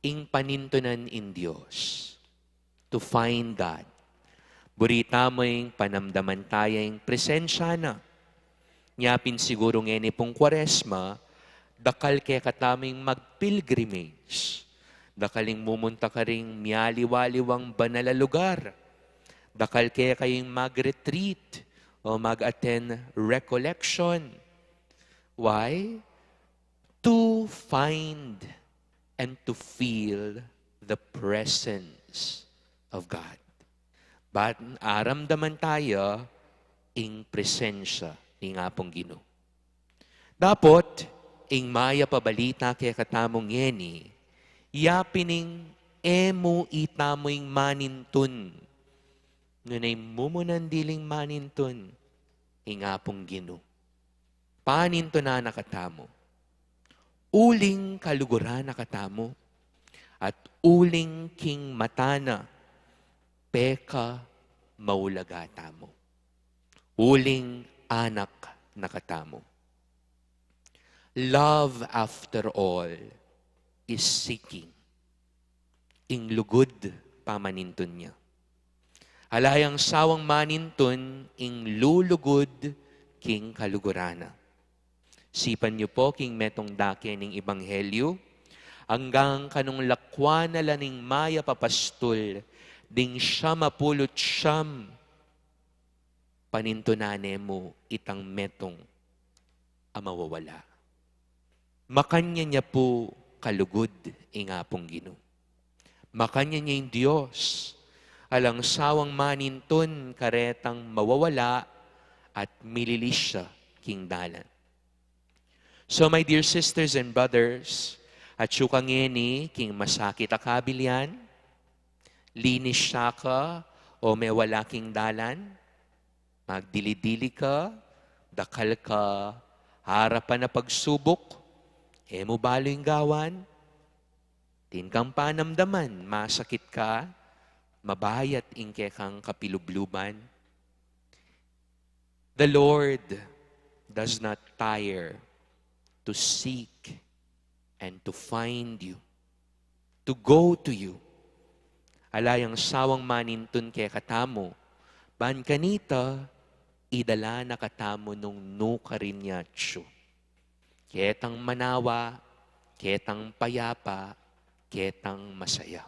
ing panintunan in Diyos, to find God. Burita mo yung panamdaman tayo yung presensya na. Nyapin siguro ngeni pong Kwaresma, dakal kaya kataming magpilgrimage. Dakaling mumunta ka ring miyaliwaliwang banal na lugar. Dakal kaya kayong mag-retreat o mag-attend recollection. Why? To find and to feel the presence of God. But aramdaman tayo ing presensya ni nga pong Ginoo. Dapot, ing maya pabalita kaya katamong yeni, yapining emo itamoing manintun. Ngunay mumunandiling manintun, ing nga pong Ginoo. Paninto na nakatamo. Uling kaluguran nakatamo. At uling king matana, peka maulagata mo. Uling anak nakatamo. Love, after all, is seeking. Ing lugod pamanintun niya. Alayang sawang manintun, ing lulugod king kalugurana. Sipan niyo po king metong dake ning Ebanghelyo, hanggang kanong lakwa na laning maya papastol, ding siyam apulot siyam, panintunane mo itang metong amawawala. Makanya niya po kalugod ingapong Ginoo. Makanya niya yung Diyos, alang sawang manintun karetang mawawala at mililis siya king dalan. So my dear sisters and brothers, at syukangeni king masakit akabilian, linis siya ka o may wala king dalan, magdili-dili ka, dakal ka, harapan na pagsubok, mo balo yung gawan, tin kang panamdaman, masakit ka, mabayat ingke kang kapilubluban. The Lord does not tire to seek and to find you, to go to you. Alayang sawang manintun kaya katamo, ban kanita, idala na katamo nung nukarin niya tsyo. Ketang manawa, ketang payapa, ketang masaya.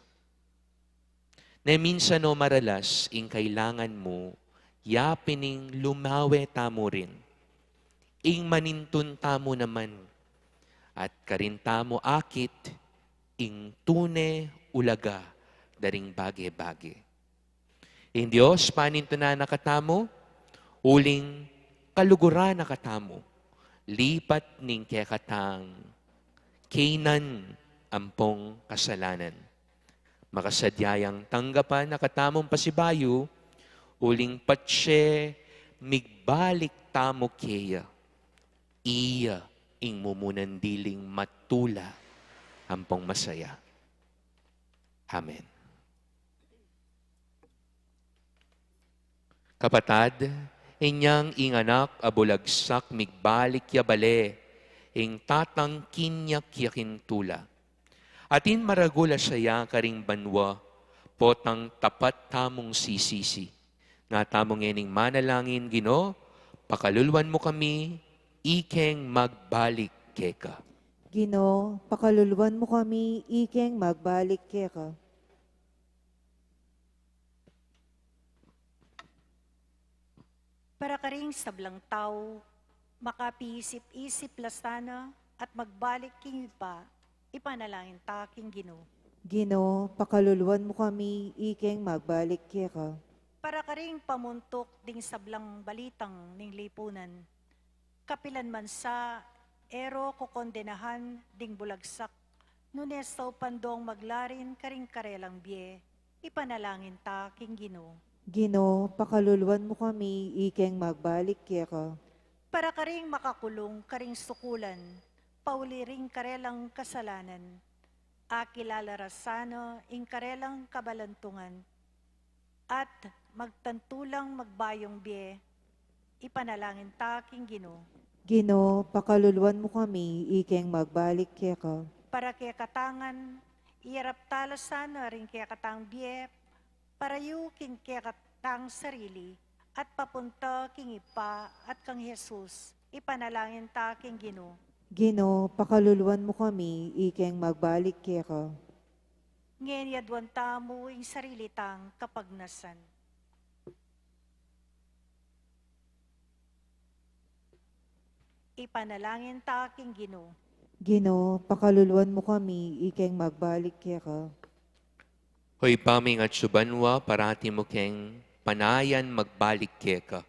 Na minsan o maralas, ing kailangan mo, yapining lumawe tamo rin. Ing manintun tamo naman, at karintamo akit, ing tune ulaga, daring bage-bage. In Diyos, panintunan na katamo, uling kaluguran na katamo, lipat ning kekatang Canaan ampong kasalanan. Makasadyayang tanggapan na katamong pasibayo, uling patse, migbalik tamo keya. Iya ing mumunandiling matula, ampong masaya. Amen. Kapatad, inyang inganak abulagsak migbalik yabale, ing tatang kinyak yakintula. Atin maragula saya karing banwa, potang tapat tamong sisisi. Nga tamong ening manalangin Gino, pakalulwan mo kami, ikeng magbalik keka. Gino, pakaluluwan mo kami, ikeng magbalik keka. Para karing sablang tao, makapiisip-isip lasana at magbalik king pa, ipanalangin ta king Ginoo. Gino, pakaluluwan mo kami, ikeng magbalik keka. Para karing pamuntok ding sablang balitang ning lipunan, kapilan man sa ero ko kondenahan ding bulagsak, nunesto pandong maglarin karing karelang biye, ipanalangin ta king Ginoo. Gino, pakaluluwan mo kami, ikeng magbalik keka. Para karing makakulong karing sukulan, pauliring karelang kasalanan, akilalarasano ing karelang kabalantungan, at magtantulang magbayong biye, ipanalangin ta king Ginoo. Gino, pakaluluwan mo kami, ikeng magbalik keka. Para kaya katangan, iarap talasano rin kaya katang biye, para yu king kaya katang sarili, at papunta king ipa at kang Jesus, ipanalangin ta king Ginoo. Gino, pakaluluwan mo kami, ikeng magbalik keka. Ngayon yadwan tamo ing sarili tang kapagnasan. Ipanalangin ta king Ginoo. Gino, pakaluluwan mo kami, ikeng magbalik keka. Hoy paming at subanwa, parati mo keng panayan magbalik keka.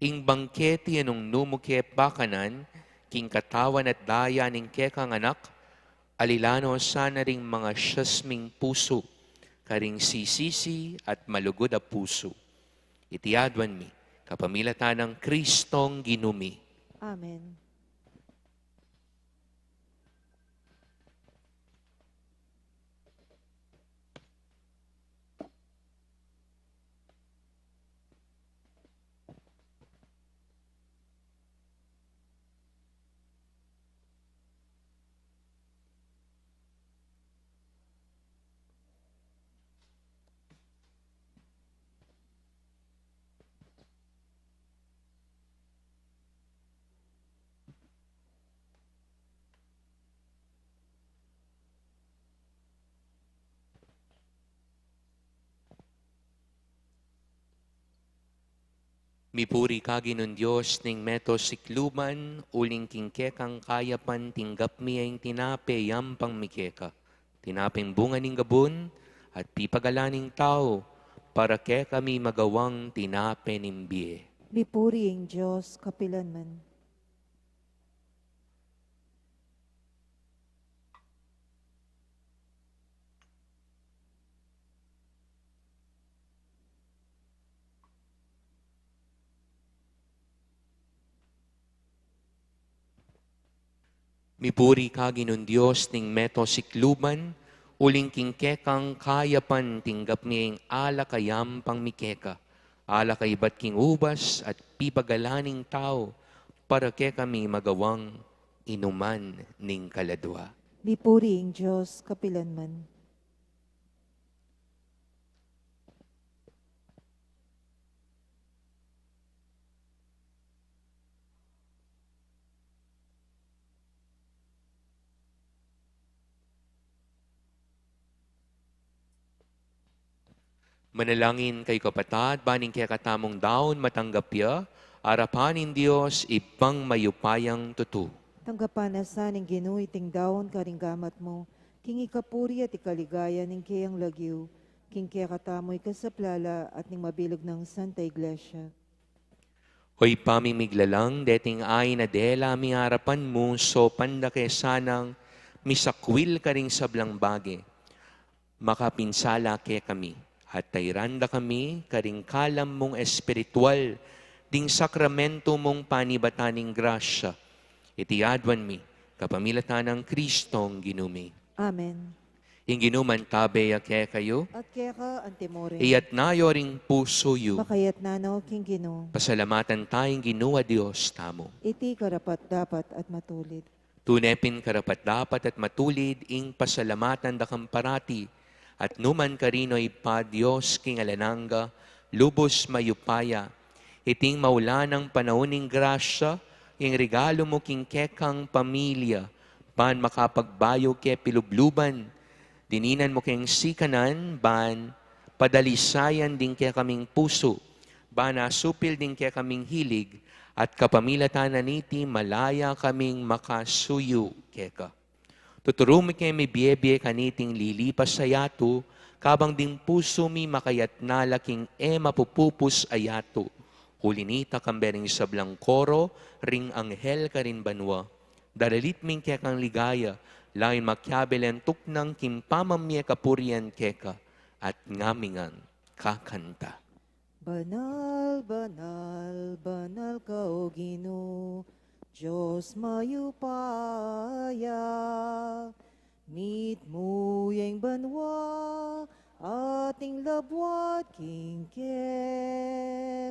Ing bangketi anong numuke pakanan, king katawan at daya ning kekang anak, alilano sana ring mga siyasming puso, karing sisisi at malugod a puso. Itiadwan mi, kapamilatan ng Kristong ginumi. Amen. Mipuri ka Ginon Diyos ning meto sikluman, uling kingkekang kayapan tinggap miyang tinape yampang mikeka. Tinapeng bunga ning gabon at pipagalaning tao, para ke kami magawang tinape nimbiye. Mipuri ang Diyos, kapilanman. Mipuri ka Ginon Diyos ning meto sikluman, uling kingkekang kayapan tinggap miyang ala kayampang mikeka. Ala kaibat king ubas at pipagalaning tao, para ke kami magawang inuman ning kaladwa. Mipuri ang Diyos, kapilanman. Manalangin kay kapatad, baning kaya katamong daon matanggap ya, arapanin Diyos ipang mayupayang tutu. Tanggapan na sa ning Ginoo iting daon karing gamat mo, king ikapuri at ikaligaya ning kayang lagyo, king kaya katamoy kasaplala at ning mabilog ng Santa Iglesia. Hoy pamimiglalang, deting ay na dela mi harapan mo, so panda kay sanang misakwil ka ring sablang bage, makapinsala ke kami, at tayranda kami karing kalam mong espiritual, ding sakramento mong panibataning grasya, itiadwan mi, kapamilatan ng Kristong ginumi. Amen. Ing ginuman tabe ake kayo, At kaya ka, antemore. iyat nayo ring puso yu, Makayat nanaw king Ginoo. pasalamatan tayong ginuwa Diyos tamo. Iti karapat dapat at matulid. Tunepin karapat dapat at matulid ing pasalamatan dakam parati, at numan karino'y pa Diyos king alananga, lubos mayupaya, iting maula ng panauning grasya, ing regalo mo king kekang pamilya, ban makapagbayo ke pilubluban, dininan mo king sikanan, ban padalisayan din kaya kaming puso, ban nasupil din kaya kaming hilig, at kapamilatan na niti malaya kaming makasuyo keka. Tuturo mi kayo may biyebye kaniting lilipas sa yato, kabang ding puso mi makayat na laking mapupupus ayato. Hulinita kambering sablang koro, ring anghel ka rin banwa. Daralit ming kekang ligaya, lain makyabelen tuknang kimpamamye kapurian keka, at ngamingan kakanta. Banal, banal, banal ka o Ginoo, Diyos mayupaya. Meet mo yung banwa, ating labwat kingke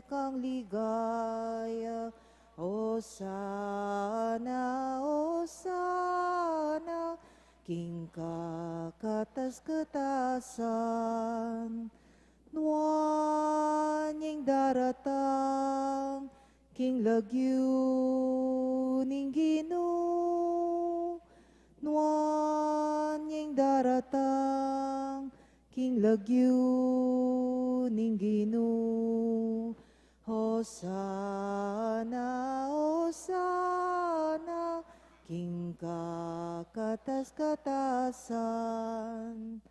kang ligaya. O sana, king kakatas-katasan. Nuan yung daratang, king lagyo ning Ginoo. Nuan yung daratang, king lagyo ning Ginoo. Hosana, Hosana, king kakatas-katasan.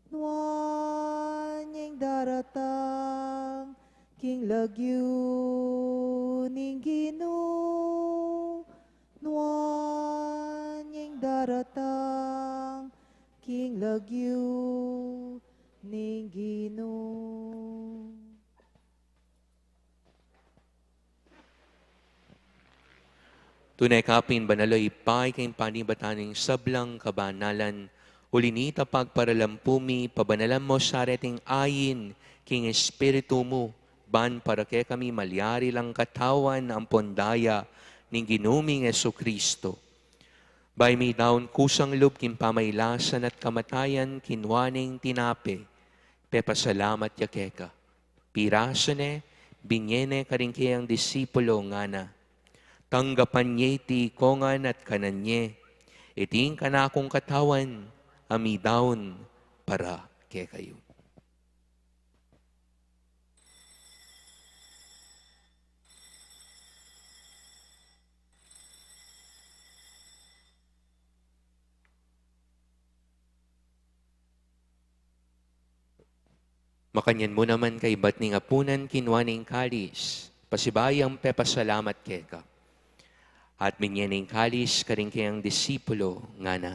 Nuan yung daratang, king lagyo ning Ginoo. Nuan yung daratang, king lagyo ning Ginoo. Tunay kapin banaloy pay kayong panibataning sablang kabanalan, ulinita pagparalampumi, pabanalam mo sa areting ayin, king espiritu mo, ban para kay kami malyari lang katawan ang pondaya, ning ginuming Jesucristo. By may daon kusang loob kin pamaylasan at kamatayan kinwaning tinape, pepasalamat yakeka. Pirasone, binyene karingkayang disipulo nga na. Tanggapan niya iti kongan at kananye, iting kanakong katawan, amidaon para kay kayo. Makanyan mo naman kay ba't ning apunan kinwaning kalis, pasibayang pepasalamat keka. At minyaning kalis karing kayang disipulo nga na.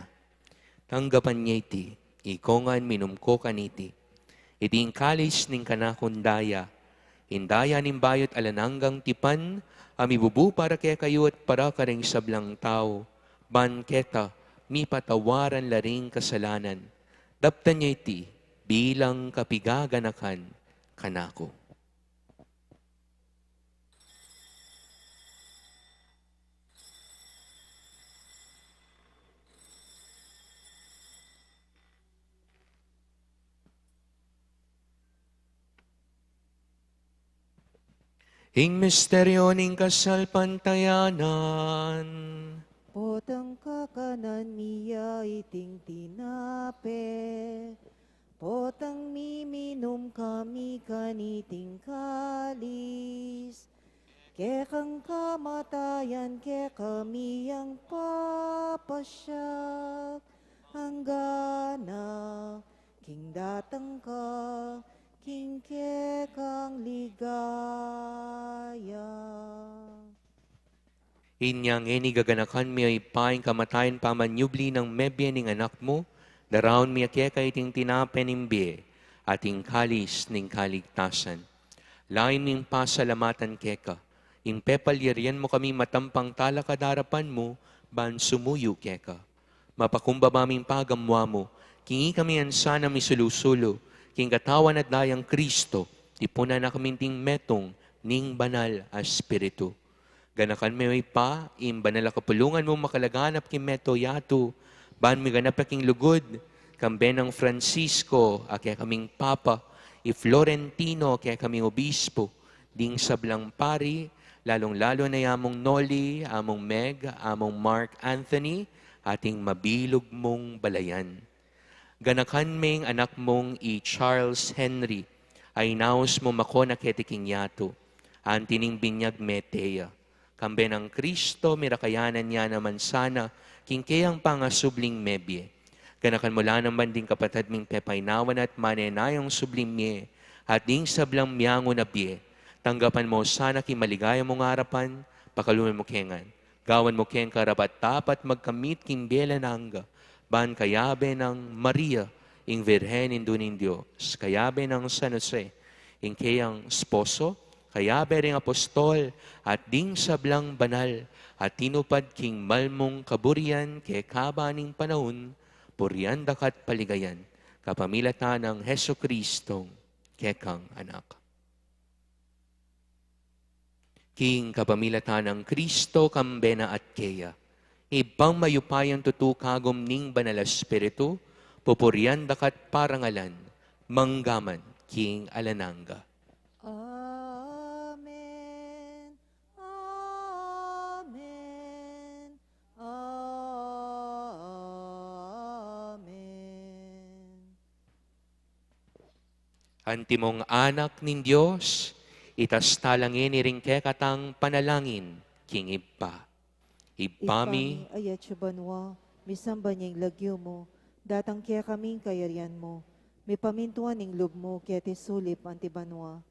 Tanggapan niya iti, ikongan minumko kaniti. Iting kalis ning kanakundaya, indaya ning bayot alananggang tipan, amibubu para kaya kayo at para karing sablang tao, banketa, mi patawaran laring kasalanan. Daptan niya iti, bilang kapigaganakan kanako. Ing misteryo ning kasalpantayanan, Potang kakanan miya iting tinape, potang miminum kami kaniting kalis, kekang kamatayan ke kami ang papasyak, hanggana, king datang ka, king kekang ligaya. Inyang gaganakan mi ay paing kamatayan pamanyubli ng mebye ning anak mo, daraon mi akya iting tinapenimbi, ating kalis ning kaligtasan. Lain ning pasalamatan keka, in pepalyarian mo kami matampang talakadarapan mo, ban sumuyo keka. Mapakumbaba ming pagamwa mo, kingi kami ansana misulusulo, king katawan at dayang Kristo, tipuna na kaminting metong ning banal a Espiritu. Ganakan may pa, banal a kapulungan mo makalaganap king meto yato, ban mi ganap king lugod, kambe ng Francisco, kaya kaming Papa, Florentino, kaya kaming Obispo, ding sablang pari, lalong-lalo na yamong Noli, among Meg, among Mark Anthony, ating mabilog mong balayan. Ganakan ming anak mong Charles Henry, ay naos mo mako na ketiking yato, antining binyag meteya. Kambe ng Kristo, mirakayanan niya naman sana, kingkayang pangasubling mebye. Ganakan mula naman ding kapatid ming pepaynawan at manenayong sublim niye, at ding sablang miyango na biye. Tanggapan mo sana kimaligaya mong harapan, pakalunan mo kengan. Gawan mo keng karapat dapat magkamit king bela nangga, ban kayabe ng Maria, ing Virhen indunin Diyos, kayabe ng San Jose, ing kayang sposo, kayabe ring apostol, at ding sablang banal, at tinupad king malmong kaburian, ke kabaning panahon, purian dakat paligayan, kapamilatan ng Heso Kristong, kekang anak. King kapamilatan ng Kristo kambena at keya. Ibang mayupayang tutukagom ning banal espiritu, pupurian dakat parangalan, manggaman king alananga. Amen. Amen. Amen. Antimong anak nin Diyos, itas talangin iringke katang panalangin, king ipa. Ipami, ayat banwa, misamba niyang lagyo mo, datang kaya kaming kayarian mo, may pamintuan ning lub mo, kaya tisulip antibanwa.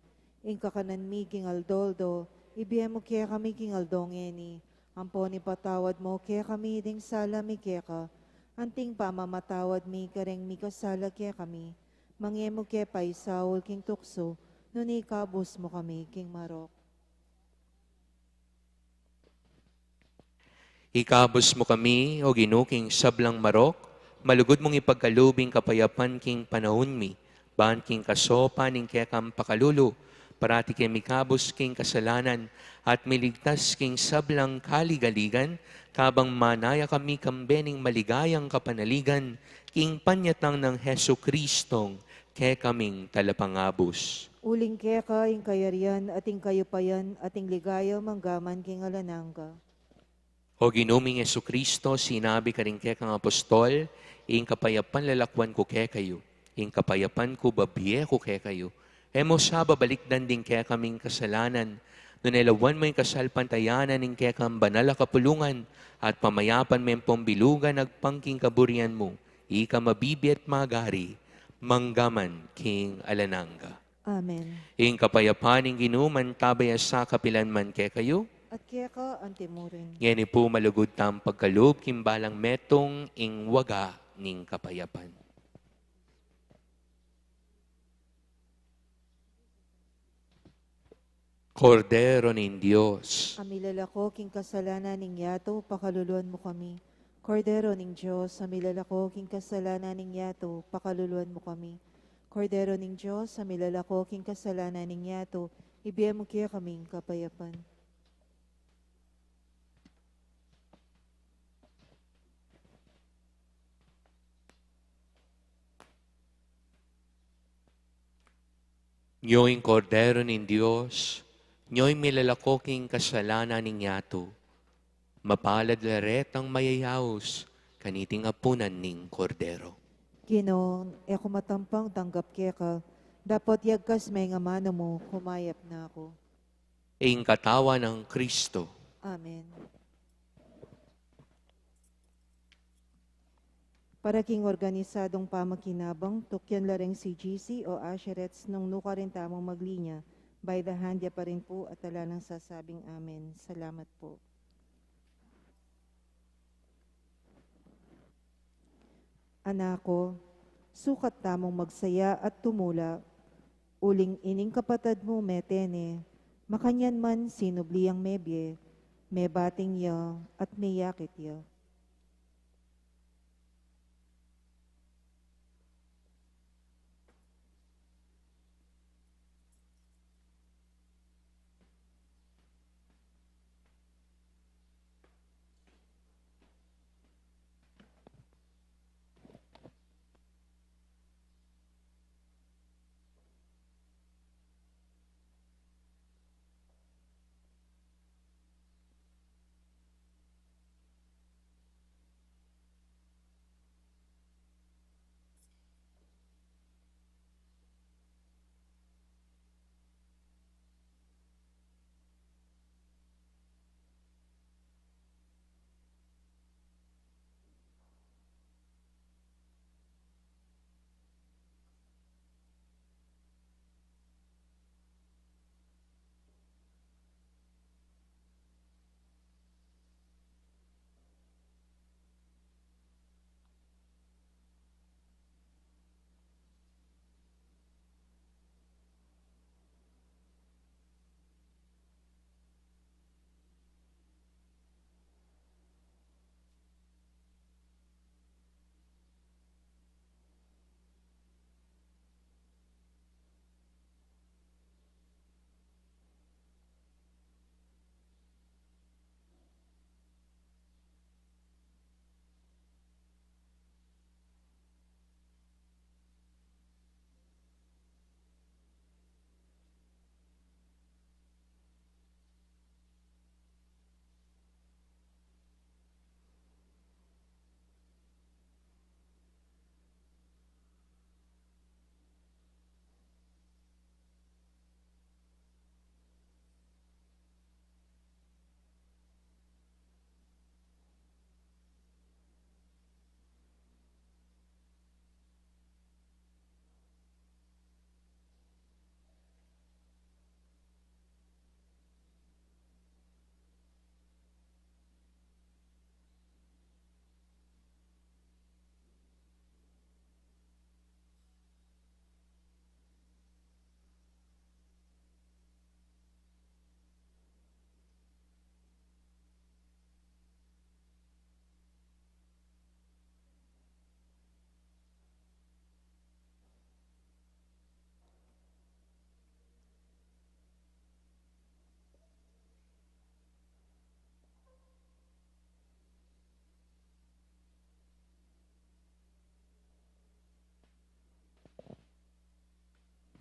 Ing kakanan mi king aldoldo, ibiyem mo kaya kami king aldongeni, ampo ni patawad mo, kaya kami ding sala mi kaya ka, anting pamamatawad mi kareng mi kasala kaya kami, mangyemo kaya paisawol king tukso, nun ikabos mo kami king marok. ikabos mo kami, o ginuking sablang marok, malugod mong ipagkalubing kapayapan king panahon mi, ban king kasopa ning kekam pakalulu, parati king mikabos king kasalanan, at miligtas king sablang kaligaligan, kabang manaya kami kambening maligayang kapanaligan, king panyatang ng Heso Kristong, kekaming talapangabos. Uling kaya ka, ing kayarian, ating kayupayan, ating ligayaw, manggaman king alanangka. O ginuming Yesu Kristo, sinabi ka rin kekang apostol, ing kapayapan lalakwan ko ke kayo, ing kapayapan ko babiye ko ke kayo. Emo sa babalikdan din kaya kaming kasalanan, nun elawan mo yung kasalpantayanan ning kaya kang banal a kapulungan, at pamayapan mo yung pambilugan agpangking kaburian mo, ika mabibi at magari, manggaman king alananga. Amen. Ing kapayapan ing ginuman tabaya sa kapilan man ke kayo, At kaya ka, antimurin. ngeni po malugod tam pagkaloob kimbalang metong ing waga ning kapayapan. Kordero nin Diyos, Amilalako king kasalanan ning yato, pakaluluan mo kami. Kordero ning Diyos, amilalako king kasalanan ning yato, pakaluluan mo kami. Kordero ning Diyos, amilalako king kasalanan ning yato, ibiyem mo kaya kaming kapayapan. nyo'y kordero nin Diyos, nyo'y milalakoking kasalanan ning yato, mapalad laret ang mayayaos, kaniting apunan ning kordero. Ginoon, ako matampang tanggap kaya ka, dapat yagkas may nga mano mo, kumayap na ako. Ing katawa ng Kristo, Amen. Para king organisadong pamakinabang, tukyan lareng si GC o Asherets nung nuka rin tamang maglinya. By the hand ya pa rin po at ala ng sasabing amen. Salamat po. Anako, sukat tamong magsaya at tumula, uling ining kapatad mo metene, makanyan man sinubliang mebye, may bating ya at may yakit ya.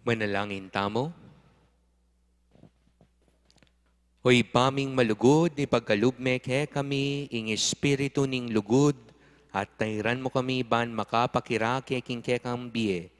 Manalangin tamo. Hoy paming malugod, ni pagkalubme ke kami, ing espiritu ning lugod, at tayran mo kami ban makapakirake king ke kang biye.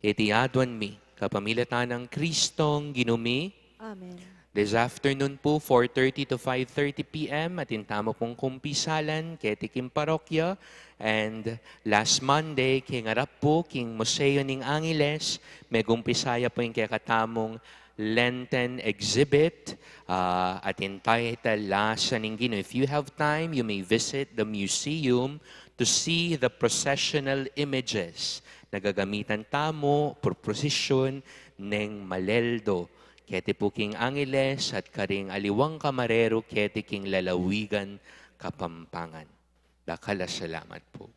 Etiadwan mi, kapamilatan ng Kristong ginumi. Amen. This afternoon po, 4:30 to 5:30 p.m. at intamo pong kumpisalan, ketikim parokya. And last Monday, kingarap po, king Museo ning Angeles, may gumpisaya po yung kakatamong Lenten exhibit at entitled Lasa ning Ginoo. If you have time, you may visit the museum to see the processional images na gagamitan tamo for procession ng Maleldo. Kete po king Angeles at karing aliwang kamarero kete king lalawigan Kapampangan. Dakala salamat po.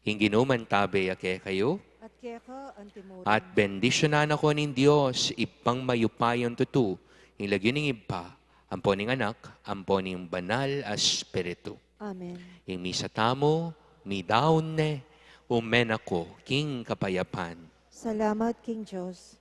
Hinginuman tabe ake kayo. At kaya ka, antimurin. At bendisyonan ako ning Dios ipang mayupayon tutu. Ilagyo ning iba, ampo ning anak, ampo ning banal espiritu. Amen. Ing misa tamo, mi daon ne, umen ako, king kapayapan. Salamat, King Diyos.